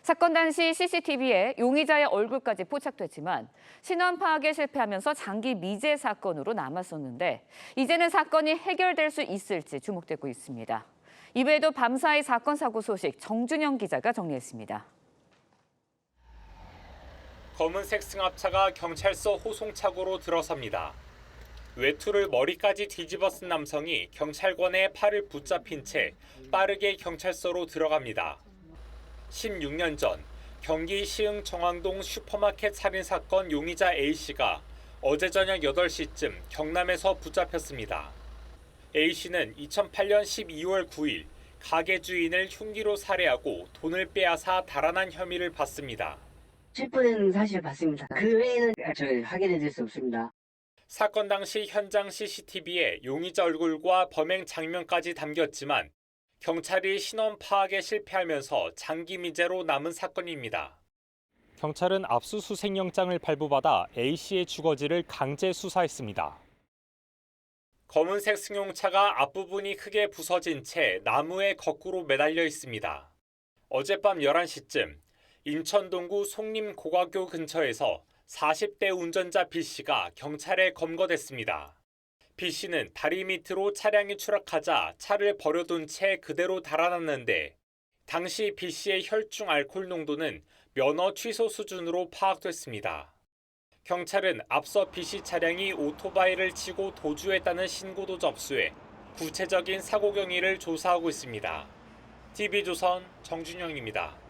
사건 당시 CCTV에 용의자의 얼굴까지 포착됐지만 신원 파악에 실패하면서 장기 미제 사건으로 남았었는데 이제는 사건이 해결될 수 있을지 주목되고 있습니다. 이외에도 밤사이 사건 사고 소식 정준영 기자가 정리했습니다. 검은색 승합차가 경찰서 호송차고로 들어섭니다. 외투를 머리까지 뒤집어 쓴 남성이 경찰관의 팔을 붙잡힌 채 빠르게 경찰서로 들어갑니다. 16년 전 경기 시흥 정왕동 슈퍼마켓 살인사건 용의자 A씨가 어제 저녁 8시쯤 경남에서 붙잡혔습니다. A씨는 2008년 12월 9일 가게 주인을 흉기로 살해하고 돈을 빼앗아 달아난 혐의를 받습니다. 체포된 사실을 봤습니다. 그 외에는 저희 확인해 줄 수 없습니다. 사건 당시 현장 CCTV에 용의자 얼굴과 범행 장면까지 담겼지만 경찰이 신원 파악에 실패하면서 장기 미제로 남은 사건입니다. 경찰은 압수수색영장을 발부받아 A씨의 주거지를 강제 수사했습니다. 검은색 승용차가 앞부분이 크게 부서진 채 나무에 거꾸로 매달려 있습니다. 어젯밤 11시쯤 인천 동구 송림고가교 근처에서 40대 운전자 B씨가 경찰에 검거됐습니다. B씨는 다리 밑으로 차량이 추락하자 차를 버려둔 채 그대로 달아났는데 당시 B씨의 혈중 알코올 농도는 면허 취소 수준으로 파악됐습니다. 경찰은 앞서 B씨 차량이 오토바이를 치고 도주했다는 신고도 접수해 구체적인 사고 경위를 조사하고 있습니다. TV조선 정준영입니다.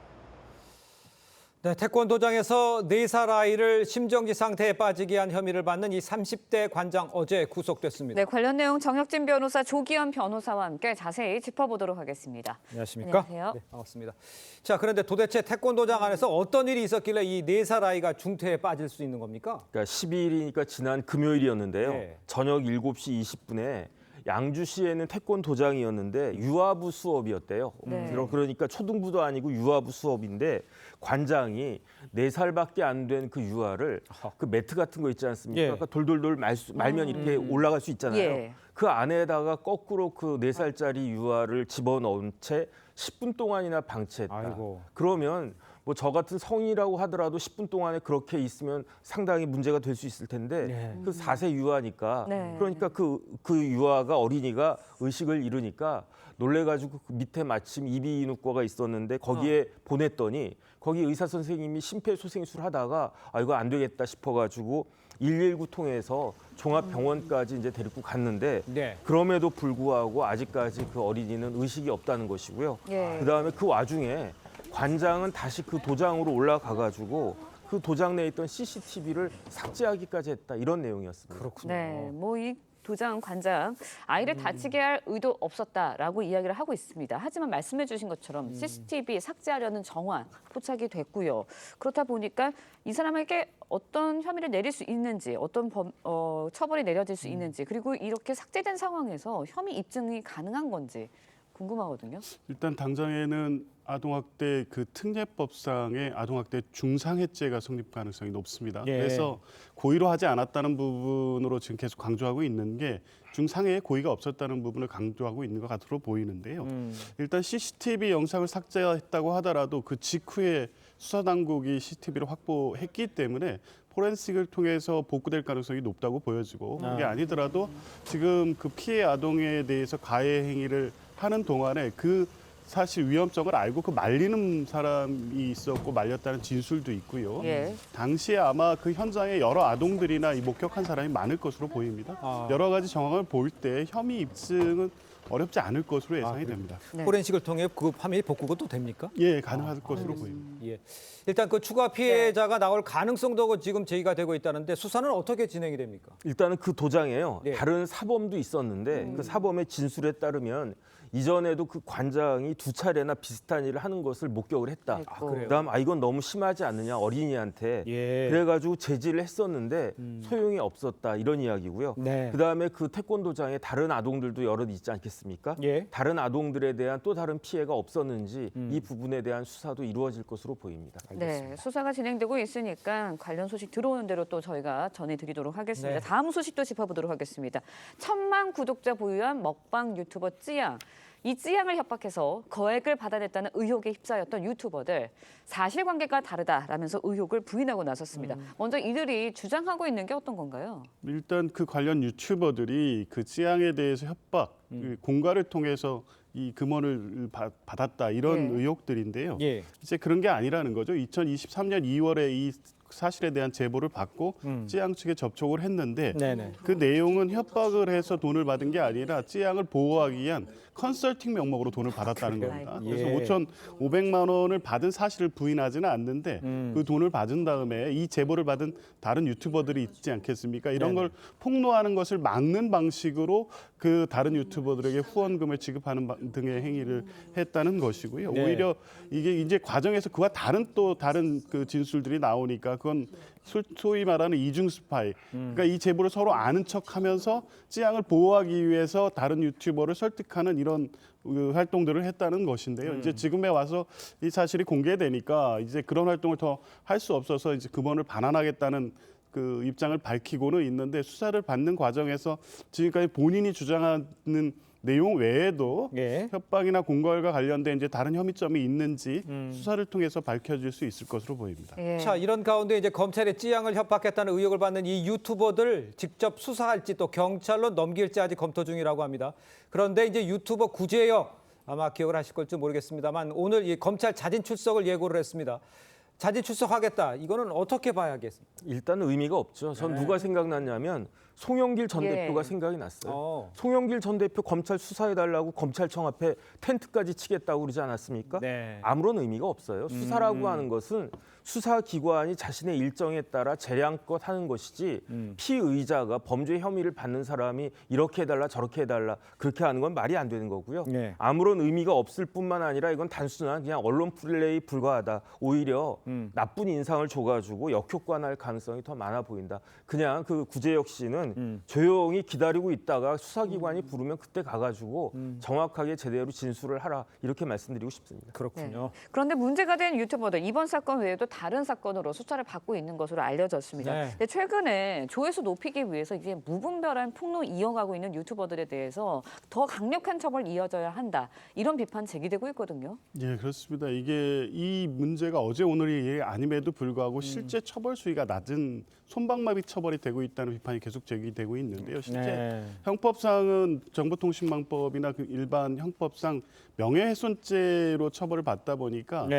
네, 태권도장에서 4살 아이를 심정지 상태에 빠지게 한 혐의를 받는 이 30대 관장 어제 구속됐습니다. 네, 관련 내용 정혁진 변호사, 조기현 변호사와 함께 자세히 짚어보도록 하겠습니다. 안녕하십니까? 안녕하세요. 네, 반갑습니다. 자, 그런데 도대체 태권도장 안에서 어떤 일이 있었길래 이 4살 아이가 중태에 빠질 수 있는 겁니까? 그러니까 12일이니까 지난 금요일이었는데요. 네. 저녁 7시 20분에 양주시에는 태권도장이었는데 유아부 수업이었대요. 네. 그러니까 초등부도 아니고 유아부 수업인데 관장이 4살밖에 안 된 그 유아를 그 매트 같은 거 있지 않습니까? 예. 그러니까 돌돌돌 말면 이렇게 올라갈 수 있잖아요. 예. 그 안에다가 거꾸로 그 4살짜리 유아를 집어넣은 채 10분 동안이나 방치했다. 아이고. 그러면 뭐 저 같은 성인이라고 하더라도 10분 동안에 그렇게 있으면 상당히 문제가 될 수 있을 텐데 네. 그 4세 유아니까 네. 그러니까 그 유아가 어린이가 의식을 잃으니까 놀래가지고 그 밑에 마침 이비인후과가 있었는데 거기에 보냈더니 거기 의사 선생님이 심폐소생술 하다가 아 이거 안 되겠다 싶어가지고 119 통해서 종합병원까지 이제 데리고 갔는데 네. 그럼에도 불구하고 아직까지 그 어린이는 의식이 없다는 것이고요. 예. 그다음에 그 와중에 관장은 다시 그 도장으로 올라가가지고 그 도장 내에 있던 CCTV를 삭제하기까지 했다 이런 내용이었습니다. 그렇군요. 네, 뭐 이 도장 관장 아이를 다치게 할 의도 없었다라고 이야기를 하고 있습니다. 하지만 말씀해 주신 것처럼 CCTV 삭제하려는 정황 포착이 됐고요. 그렇다 보니까 이 사람에게 어떤 혐의를 내릴 수 있는지, 어떤 처벌이 내려질 수 있는지, 그리고 이렇게 삭제된 상황에서 혐의 입증이 가능한 건지 궁금하거든요. 일단 당장에는 아동학대 그 특례법상의 아동학대 중상해죄가 성립 가능성이 높습니다. 예. 그래서 고의로 하지 않았다는 부분으로 지금 계속 강조하고 있는 게 중상해에 고의가 없었다는 부분을 강조하고 있는 것 같으로 보이는데요. 일단 CCTV 영상을 삭제했다고 하더라도 그 직후에 수사당국이 CCTV를 확보했기 때문에 포렌식을 통해서 복구될 가능성이 높다고 보여지고 그게 아니더라도 지금 그 피해 아동에 대해서 가해 행위를 하는 동안에 그 사실 위험성을 알고 그 말리는 사람이 있었고 말렸다는 진술도 있고요. 예. 당시에 아마 그 현장에 여러 아동들이나 이 목격한 사람이 많을 것으로 보입니다. 여러 가지 정황을 볼 때 혐의 입증은 어렵지 않을 것으로 예상이 됩니다. 네. 포렌식을 통해 그 혐의 복구가 또 됩니까? 예, 가능할 것으로 보입니다. 예. 일단 그 추가 피해자가 나올 가능성도 지금 제기가 되고 있다는데 수사는 어떻게 진행이 됩니까? 일단은 그 도장에요. 네. 다른 사범도 있었는데 그 사범의 진술에 따르면 이전에도 그 관장이 2차례나 비슷한 일을 하는 것을 목격을 했다. 그래요? 그다음 이건 너무 심하지 않느냐 어린이한테 예. 그래가지고 제지를 했었는데 소용이 없었다 이런 이야기고요. 네. 그다음에 그 태권도장에 다른 아동들도 여럿 있지 않겠습니까? 예. 다른 아동들에 대한 또 다른 피해가 없었는지 이 부분에 대한 수사도 이루어질 것으로 보입니다. 네, 수사가 진행되고 있으니까 관련 소식 들어오는 대로 또 저희가 전해드리도록 하겠습니다. 네. 다음 소식도 짚어보도록 하겠습니다. 1000만 구독자 보유한 먹방 유튜버 찌양. 이 찌양을 협박해서 거액을 받아냈다는 의혹에 휩싸였던 유튜버들 사실관계가 다르다라면서 의혹을 부인하고 나섰습니다. 먼저 이들이 주장하고 있는 게 어떤 건가요? 일단 그 관련 유튜버들이 그 찌양에 대해서 협박, 그 공갈을 통해서 이 금원을 받았다 이런 예. 의혹들인데요. 예. 이제 그런 게 아니라는 거죠. 2023년 2월에 이 사실에 대한 제보를 받고 찌양 측에 접촉을 했는데 네네. 그 내용은 협박을 해서 돈을 받은 게 아니라 찌양을 보호하기 위한 컨설팅 명목으로 돈을 받았다는 겁니다. 예. 그래서 5,500만 원을 받은 사실을 부인하지는 않는데 그 돈을 받은 다음에 이 제보를 받은 다른 유튜버들이 있지 않겠습니까? 이런 걸 폭로하는 것을 막는 방식으로 그 다른 유튜버들에게 후원금을 지급하는 등의 행위를 했다는 것이고요. 네. 오히려 이게 이제 과정에서 그와 다른 그 진술들이 나오니까 그건 소위 말하는 이중 스파이. 그러니까 이 제보를 서로 아는 척하면서 찌양을 보호하기 위해서 다른 유튜버를 설득하는 이런 활동들을 했다는 것인데요. 이제 지금에 와서 이 사실이 공개되니까 이제 그런 활동을 더 할 수 없어서 이제 금원을 반환하겠다는 그 입장을 밝히고는 있는데 수사를 받는 과정에서 지금까지 본인이 주장하는 내용 외에도 협박이나 공갈과 관련된 이제 다른 혐의점이 있는지 수사를 통해서 밝혀질 수 있을 것으로 보입니다. 자, 이런 가운데 이제 검찰의 찌양을 협박했다는 의혹을 받는 이 유튜버들 직접 수사할지 또 경찰로 넘길지 아직 검토 중이라고 합니다. 그런데 이제 유튜버 구제영 아마 기억을 하실 걸지 모르겠습니다만 오늘 이 검찰 자진 출석을 예고를 했습니다. 자진 출석하겠다. 이거는 어떻게 봐야겠습니까? 일단 의미가 없죠. 전 누가 생각났냐면 송영길 전 대표가 생각이 났어요. 송영길 전 대표 검찰 수사해달라고 검찰청 앞에 텐트까지 치겠다고 그러지 않았습니까? 아무런 의미가 없어요. 수사라고 하는 것은 수사기관이 자신의 일정에 따라 재량껏 하는 것이지 피의자가 범죄 혐의를 받는 사람이 이렇게 해달라 저렇게 해달라 그렇게 하는 건 말이 안 되는 거고요. 아무런 의미가 없을 뿐만 아니라 이건 단순한 그냥 언론 플레이 불과하다. 오히려 나쁜 인상을 줘가지고 역효과날 가능성이 더 많아 보인다. 그냥 그 구제혁 씨는 조용히 기다리고 있다가 수사기관이 부르면 그때 가가지고 정확하게 제대로 진술을 하라 이렇게 말씀드리고 싶습니다. 그렇군요. 그런데 문제가 된 유튜버들 이번 사건 외에도 다른 사건으로 수사를 받고 있는 것으로 알려졌습니다. 근데 최근에 조회수 높이기 위해서 이제 무분별한 폭로 이어가고 있는 유튜버들에 대해서 더 강력한 처벌 이어져야 한다. 이런 비판 제기되고 있거든요. 예, 그렇습니다. 이게 이 문제가 어제 오늘이 아님에도 불구하고 실제 처벌 수위가 낮은 솜방마비 처벌이 되고 있다는 비판이 계속 제기되고 있는데요. 실제 형법상은 정보통신망법이나 그 일반 형법상 명예훼손죄로 처벌을 받다 보니까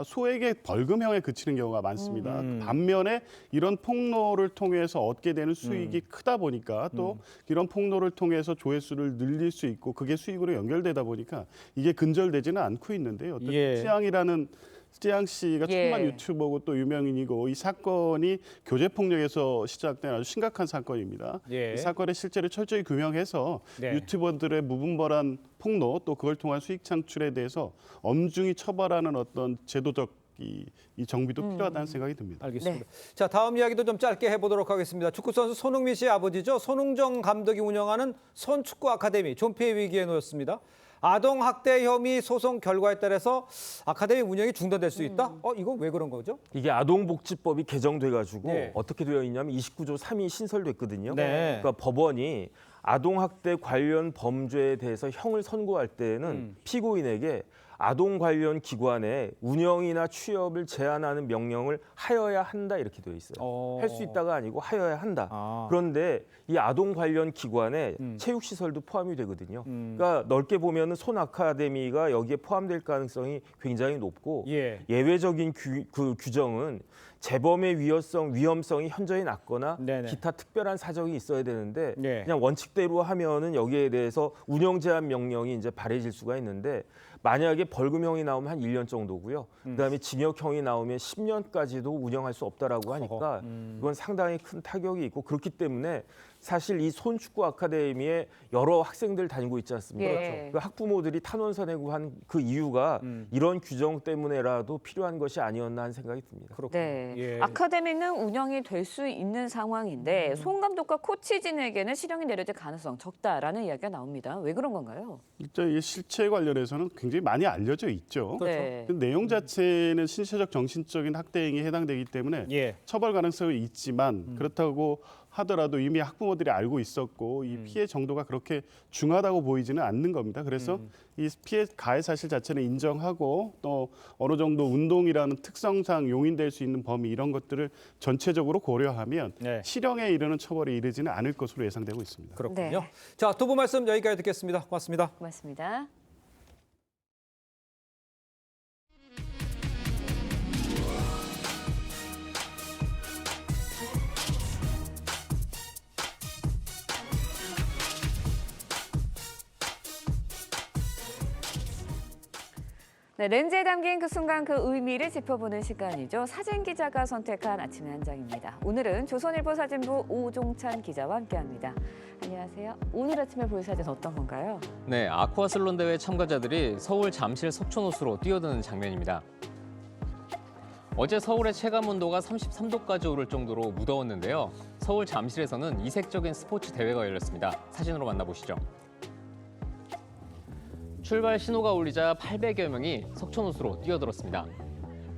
소액의 벌금형에 그치는 경우가 많습니다. 반면에 이런 폭로를 통해서 얻게 되는 수익이 크다 보니까 또 이런 폭로를 통해서 조회수를 늘릴 수 있고 그게 수익으로 연결되다 보니까 이게 근절되지는 않고 있는데요. 어떤 찌양 씨가 천만 유튜버고 또 유명인이고 이 사건이 교제폭력에서 시작된 아주 심각한 사건입니다. 이 사건의 실체를 철저히 규명해서 유튜버들의 무분별한 폭로 또 그걸 통한 수익 창출에 대해서 엄중히 처벌하는 어떤 제도적 이 정비도 필요하다는 생각이 듭니다. 알겠습니다. 자, 다음 이야기도 좀 짧게 해보도록 하겠습니다. 축구선수 손흥민 씨의 아버지죠. 손흥정 감독이 운영하는 손축구 아카데미 존폐 위기에 놓였습니다. 아동학대 혐의 소송 결과에 따라서 아카데미 운영이 중단될 수 있다? 이거 왜 그런 거죠? 이게 아동복지법이 개정돼가지고 어떻게 되어 있냐면 29조 3이 신설됐거든요. 그러니까 법원이 아동학대 관련 범죄에 대해서 형을 선고할 때는 피고인에게 아동 관련 기관의 운영이나 취업을 제한하는 명령을 하여야 한다 이렇게 되어 있어요. 할 수 있다가 아니고 하여야 한다. 그런데 이 아동 관련 기관에 체육시설도 포함이 되거든요. 그러니까 넓게 보면은 손 아카데미가 여기에 포함될 가능성이 굉장히 높고 예외적인 그 규정은 재범의 위험성이 현저히 낮거나 기타 특별한 사정이 있어야 되는데 그냥 원칙대로 하면은 여기에 대해서 운영 제한 명령이 이제 발해질 수가 있는데 만약에 벌금형이 나오면 한 1년 정도고요. 그다음에 징역형이 나오면 10년까지도 운영할 수 없다라고 하니까 이건 상당히 큰 타격이 있고 그렇기 때문에 사실 이 손축구 아카데미에 여러 학생들 다니고 있지 않습니까? 그 학부모들이 탄원서 내고 한 그 이유가 이런 규정 때문에라도 필요한 것이 아니었나 하는 생각이 듭니다. 아카데미는 운영이 될 수 있는 상황인데 손 감독과 코치진에게는 실형이 내려질 가능성 적다라는 이야기가 나옵니다. 왜 그런 건가요? 일단 이 실체 관련해서는 굉장히 많이 알려져 있죠. 그 내용 자체는 신체적, 정신적인 학대 행위에 해당되기 때문에 처벌 가능성이 있지만 그렇다고 하더라도 이미 학부모들이 알고 있었고 이 피해 정도가 그렇게 중하다고 보이지는 않는 겁니다. 그래서 이 피해 가해 사실 자체는 인정하고 또 어느 정도 운동이라는 특성상 용인될 수 있는 범위 이런 것들을 전체적으로 고려하면 실형에 이르는 처벌이 이르지는 않을 것으로 예상되고 있습니다. 그렇군요. 자, 두 분 말씀 여기까지 듣겠습니다. 고맙습니다. 고맙습니다. 렌즈에 담긴 그 순간 그 의미를 짚어보는 시간이죠. 사진 기자가 선택한 아침의 한 장입니다. 오늘은 조선일보 사진부 오종찬 기자와 함께합니다. 안녕하세요. 오늘 아침에 볼 사진 어떤 건가요? 네, 아쿠아슬론 대회 참가자들이 서울 잠실 석촌호수로 뛰어드는 장면입니다. 어제 서울의 체감 온도가 33도까지 오를 정도로 무더웠는데요. 서울 잠실에서는 이색적인 스포츠 대회가 열렸습니다. 사진으로 만나보시죠. 출발 신호가 울리자 800여 명이 석촌호수로 뛰어들었습니다.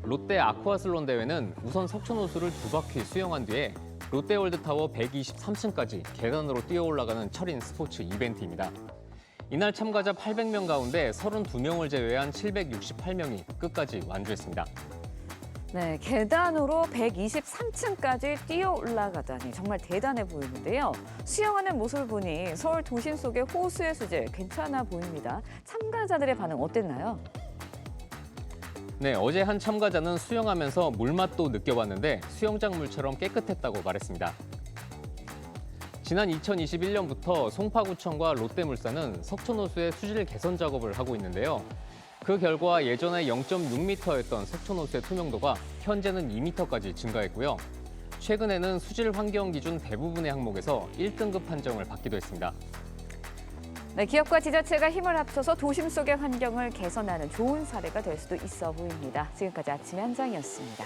롯데 아쿠아슬론 대회는 우선 석촌호수를 2바퀴 수영한 뒤에 롯데월드타워 123층까지 계단으로 뛰어 올라가는 철인 스포츠 이벤트입니다. 이날 참가자 800명 가운데 32명을 제외한 768명이 끝까지 완주했습니다. 네, 계단으로 123층까지 뛰어 올라가다니 정말 대단해 보이는데요. 수영하는 모습을 보니 서울 도심 속의 호수의 수질 괜찮아 보입니다. 참가자들의 반응 어땠나요? 네, 어제 한 참가자는 수영하면서 물맛도 느껴봤는데 수영장 물처럼 깨끗했다고 말했습니다. 지난 2021년부터 송파구청과 롯데물산은 석촌호수의 수질 개선 작업을 하고 있는데요. 그 결과 예전에 0.6m였던 석촌호수의 투명도가 현재는 2m까지 증가했고요. 최근에는 수질 환경 기준 대부분의 항목에서 1등급 판정을 받기도 했습니다. 네, 기업과 지자체가 힘을 합쳐서 도심 속의 환경을 개선하는 좋은 사례가 될 수도 있어 보입니다. 지금까지 아침 현장이었습니다.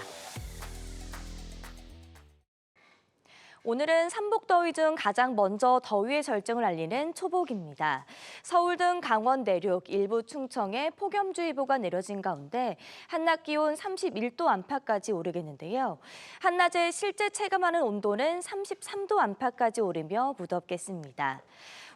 오늘은 삼복더위 중 가장 먼저 더위의 절정을 알리는 초복입니다. 서울 등 강원 내륙, 일부 충청에 폭염주의보가 내려진 가운데 한낮 기온 31도 안팎까지 오르겠는데요. 한낮에 실제 체감하는 온도는 33도 안팎까지 오르며 무덥겠습니다.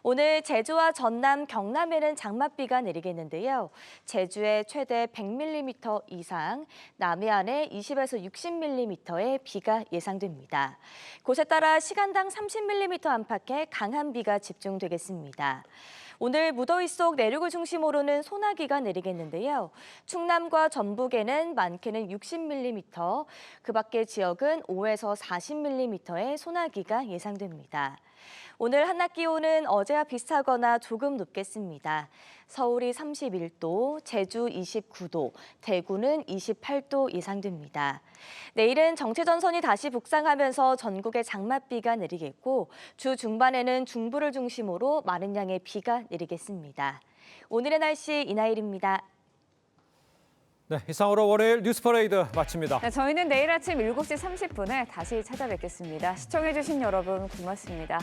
오늘 제주와 전남, 경남에는 장맛비가 내리겠는데요. 제주에 최대 100mm 이상, 남해안에 20에서 60mm의 비가 예상됩니다. 곳에 따라 시간당 30mm 안팎의 강한 비가 집중되겠습니다. 오늘 무더위 속 내륙을 중심으로는 소나기가 내리겠는데요. 충남과 전북에는 많게는 60mm, 그 밖의 지역은 5에서 40mm의 소나기가 예상됩니다. 오늘 한낮 기온은 어제와 비슷하거나 조금 높겠습니다. 서울이 31도, 제주 29도, 대구는 28도 예상됩니다. 내일은 정체전선이 다시 북상하면서 전국에 장맛비가 내리겠고 주 중반에는 중부를 중심으로 많은 양의 비가 내리겠습니다. 오늘의 날씨 이나일입니다. 네, 이상으로 월요일 뉴스퍼레이드 마칩니다. 네, 저희는 내일 아침 7시 30분에 다시 찾아뵙겠습니다. 시청해주신 여러분 고맙습니다.